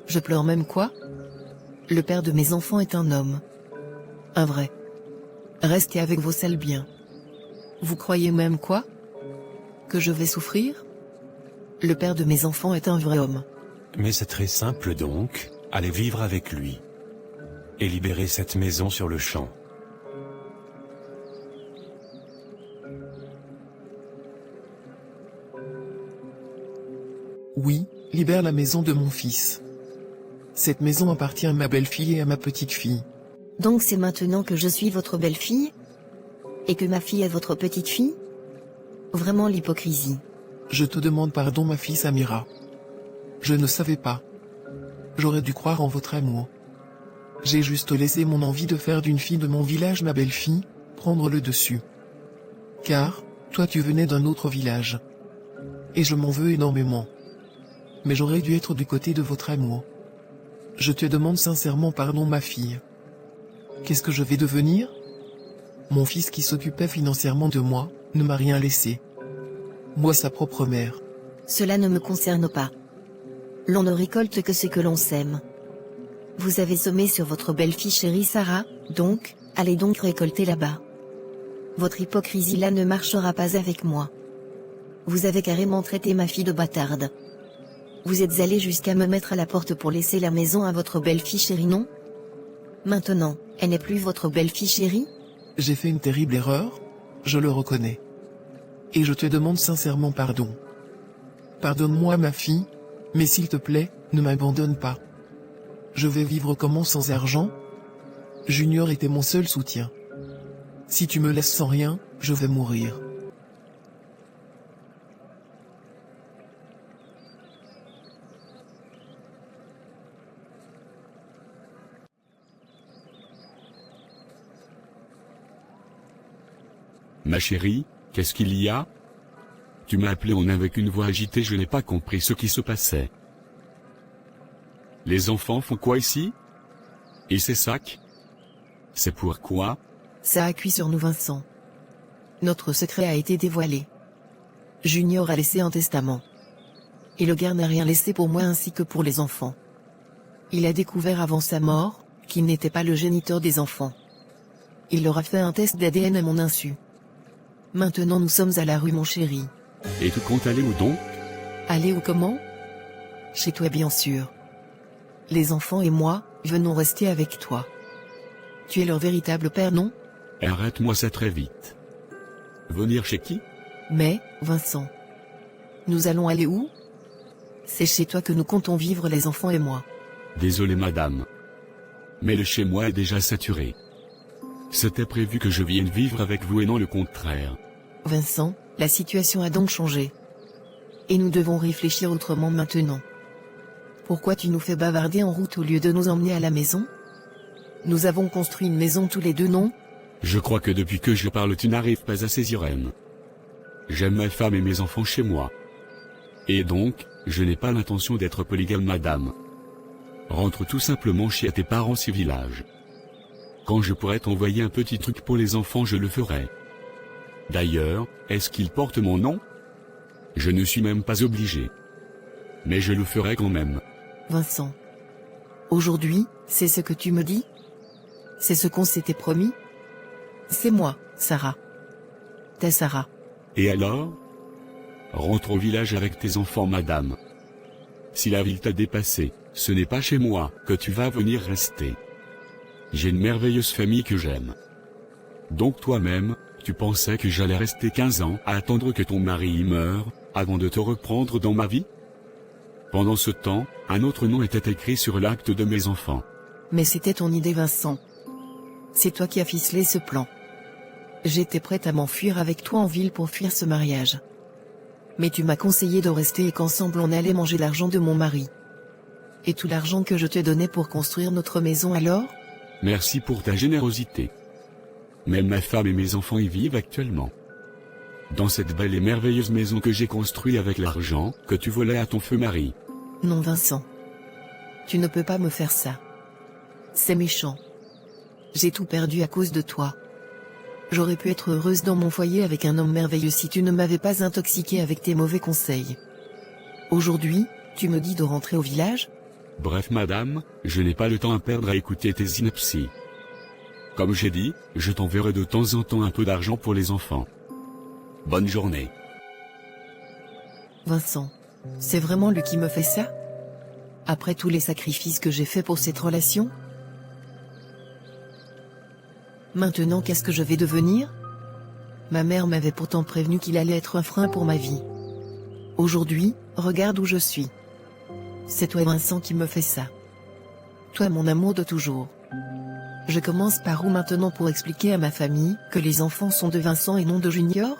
Je pleure même quoi? Le père de mes enfants est un homme. Un vrai. Restez avec vos sales biens. Vous croyez même quoi? Que je vais souffrir? Le père de mes enfants est un vrai homme. Mais c'est très simple donc, allez vivre avec lui. Et libérer cette maison sur le champ. Oui, libère la maison de mon fils. Cette maison appartient à ma belle-fille et à ma petite-fille. Donc c'est maintenant que je suis votre belle-fille? Et que ma fille est votre petite-fille? Vraiment l'hypocrisie. Je te demande pardon, ma fille Samira. Je ne savais pas. J'aurais dû croire en votre amour. J'ai juste laissé mon envie de faire d'une fille de mon village ma belle-fille, prendre le dessus. Car, toi tu venais d'un autre village. Et je m'en veux énormément. Mais j'aurais dû être du côté de votre amour. Je te demande sincèrement pardon, ma fille. Qu'est-ce que je vais devenir? Mon fils qui s'occupait financièrement de moi, ne m'a rien laissé. Moi sa propre mère. Cela ne me concerne pas. L'on ne récolte que ce que l'on sème. Vous avez semé sur votre belle-fille chérie Sarah, donc, allez donc récolter là-bas. Votre hypocrisie là ne marchera pas avec moi. Vous avez carrément traité ma fille de bâtarde. Vous êtes allé jusqu'à me mettre à la porte pour laisser la maison à votre belle-fille chérie, non? Maintenant, elle n'est plus votre belle-fille chérie? J'ai fait une terrible erreur, je le reconnais. Et je te demande sincèrement pardon. Pardonne-moi, ma fille, mais s'il te plaît, ne m'abandonne pas. Je vais vivre comment sans argent? Junior était mon seul soutien. Si tu me laisses sans rien, je vais mourir. Ma chérie, qu'est-ce qu'il y a? Tu m'as appelé avec une voix agitée, je n'ai pas compris ce qui se passait. Les enfants font quoi ici? Et ces sacs? C'est pourquoi? Ça a cuit sur nous, Vincent. Notre secret a été dévoilé. Junior a laissé un testament. Et le gars n'a rien laissé pour moi ainsi que pour les enfants. Il a découvert avant sa mort qu'il n'était pas le géniteur des enfants. Il leur a fait un test d'ADN à mon insu. Maintenant nous sommes à la rue, mon chéri. Et tu comptes aller où donc? Aller où comment? Chez toi, bien sûr. Les enfants et moi, venons rester avec toi. Tu es leur véritable père, non? Arrête-moi ça très vite. Venir chez qui? Mais, Vincent, nous allons aller où? C'est chez toi que nous comptons vivre, les enfants et moi. Désolé madame. Mais le chez moi est déjà saturé. C'était prévu que je vienne vivre avec vous et non le contraire. Vincent, la situation a donc changé. Et nous devons réfléchir autrement maintenant. Pourquoi tu nous fais bavarder en route au lieu de nous emmener à la maison? Nous avons construit une maison tous les deux, non? Je crois que depuis que je parle tu n'arrives pas à saisir Irène. J'aime ma femme et mes enfants chez moi. Et donc, je n'ai pas l'intention d'être polygame madame. Rentre tout simplement chez tes parents si village. Quand je pourrais t'envoyer un petit truc pour les enfants je le ferai. D'ailleurs, est-ce qu'ils portent mon nom? Je ne suis même pas obligé. Mais je le ferai quand même. Vincent. Aujourd'hui, c'est ce que tu me dis? C'est ce qu'on s'était promis? C'est moi, Sarah. T'es Sarah. Et alors? Rentre au village avec tes enfants madame. Si la ville t'a dépassé, ce n'est pas chez moi que tu vas venir rester. J'ai une merveilleuse famille que j'aime. Donc toi-même, tu pensais que j'allais rester 15 ans à attendre que ton mari y meure, avant de te reprendre dans ma vie? Pendant ce temps, un autre nom était écrit sur l'acte de mes enfants. Mais c'était ton idée, Vincent. C'est toi qui as ficelé ce plan. J'étais prête à m'enfuir avec toi en ville pour fuir ce mariage. Mais tu m'as conseillé de rester et qu'ensemble on allait manger l'argent de mon mari. Et tout l'argent que je te donnais pour construire notre maison alors? Merci pour ta générosité. Même ma femme et mes enfants y vivent actuellement. Dans cette belle et merveilleuse maison que j'ai construite avec l'argent que tu volais à ton feu mari. Non Vincent. Tu ne peux pas me faire ça. C'est méchant. J'ai tout perdu à cause de toi. J'aurais pu être heureuse dans mon foyer avec un homme merveilleux si tu ne m'avais pas intoxiquée avec tes mauvais conseils. Aujourd'hui, tu me dis de rentrer au village? Bref madame, je n'ai pas le temps à perdre à écouter tes inepties. Comme j'ai dit, je t'enverrai de temps en temps un peu d'argent pour les enfants. Bonne journée. Vincent, c'est vraiment lui qui me fait ça? Après tous les sacrifices que j'ai faits pour cette relation? Maintenant qu'est-ce que je vais devenir? Ma mère m'avait pourtant prévenu qu'il allait être un frein pour ma vie. Aujourd'hui, regarde où je suis. C'est toi Vincent qui me fais ça. Toi mon amour de toujours. Je commence par où maintenant pour expliquer à ma famille que les enfants sont de Vincent et non de Junior?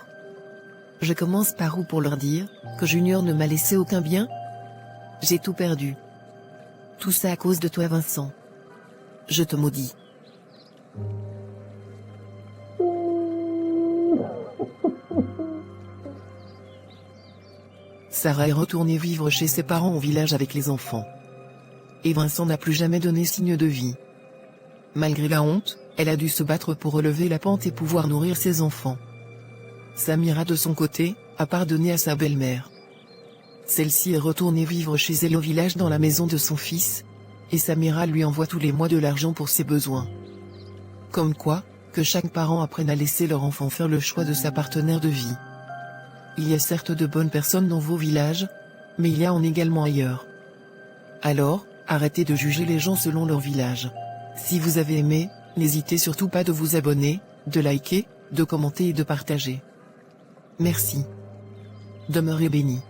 Je commence par où pour leur dire que Junior ne m'a laissé aucun bien? J'ai tout perdu. Tout ça à cause de toi Vincent. Je te maudis. Sarah est retournée vivre chez ses parents au village avec les enfants. Et Vincent n'a plus jamais donné signe de vie. Malgré la honte, elle a dû se battre pour relever la pente et pouvoir nourrir ses enfants. Samira de son côté, a pardonné à sa belle-mère. Celle-ci est retournée vivre chez elle au village dans la maison de son fils, et Samira lui envoie tous les mois de l'argent pour ses besoins. Comme quoi, que chaque parent apprenne à laisser leur enfant faire le choix de sa partenaire de vie. Il y a certes de bonnes personnes dans vos villages, mais il y en a également ailleurs. Alors, arrêtez de juger les gens selon leur village. Si vous avez aimé, n'hésitez surtout pas de vous abonner, de liker, de commenter et de partager. Merci. Demeurez bénis.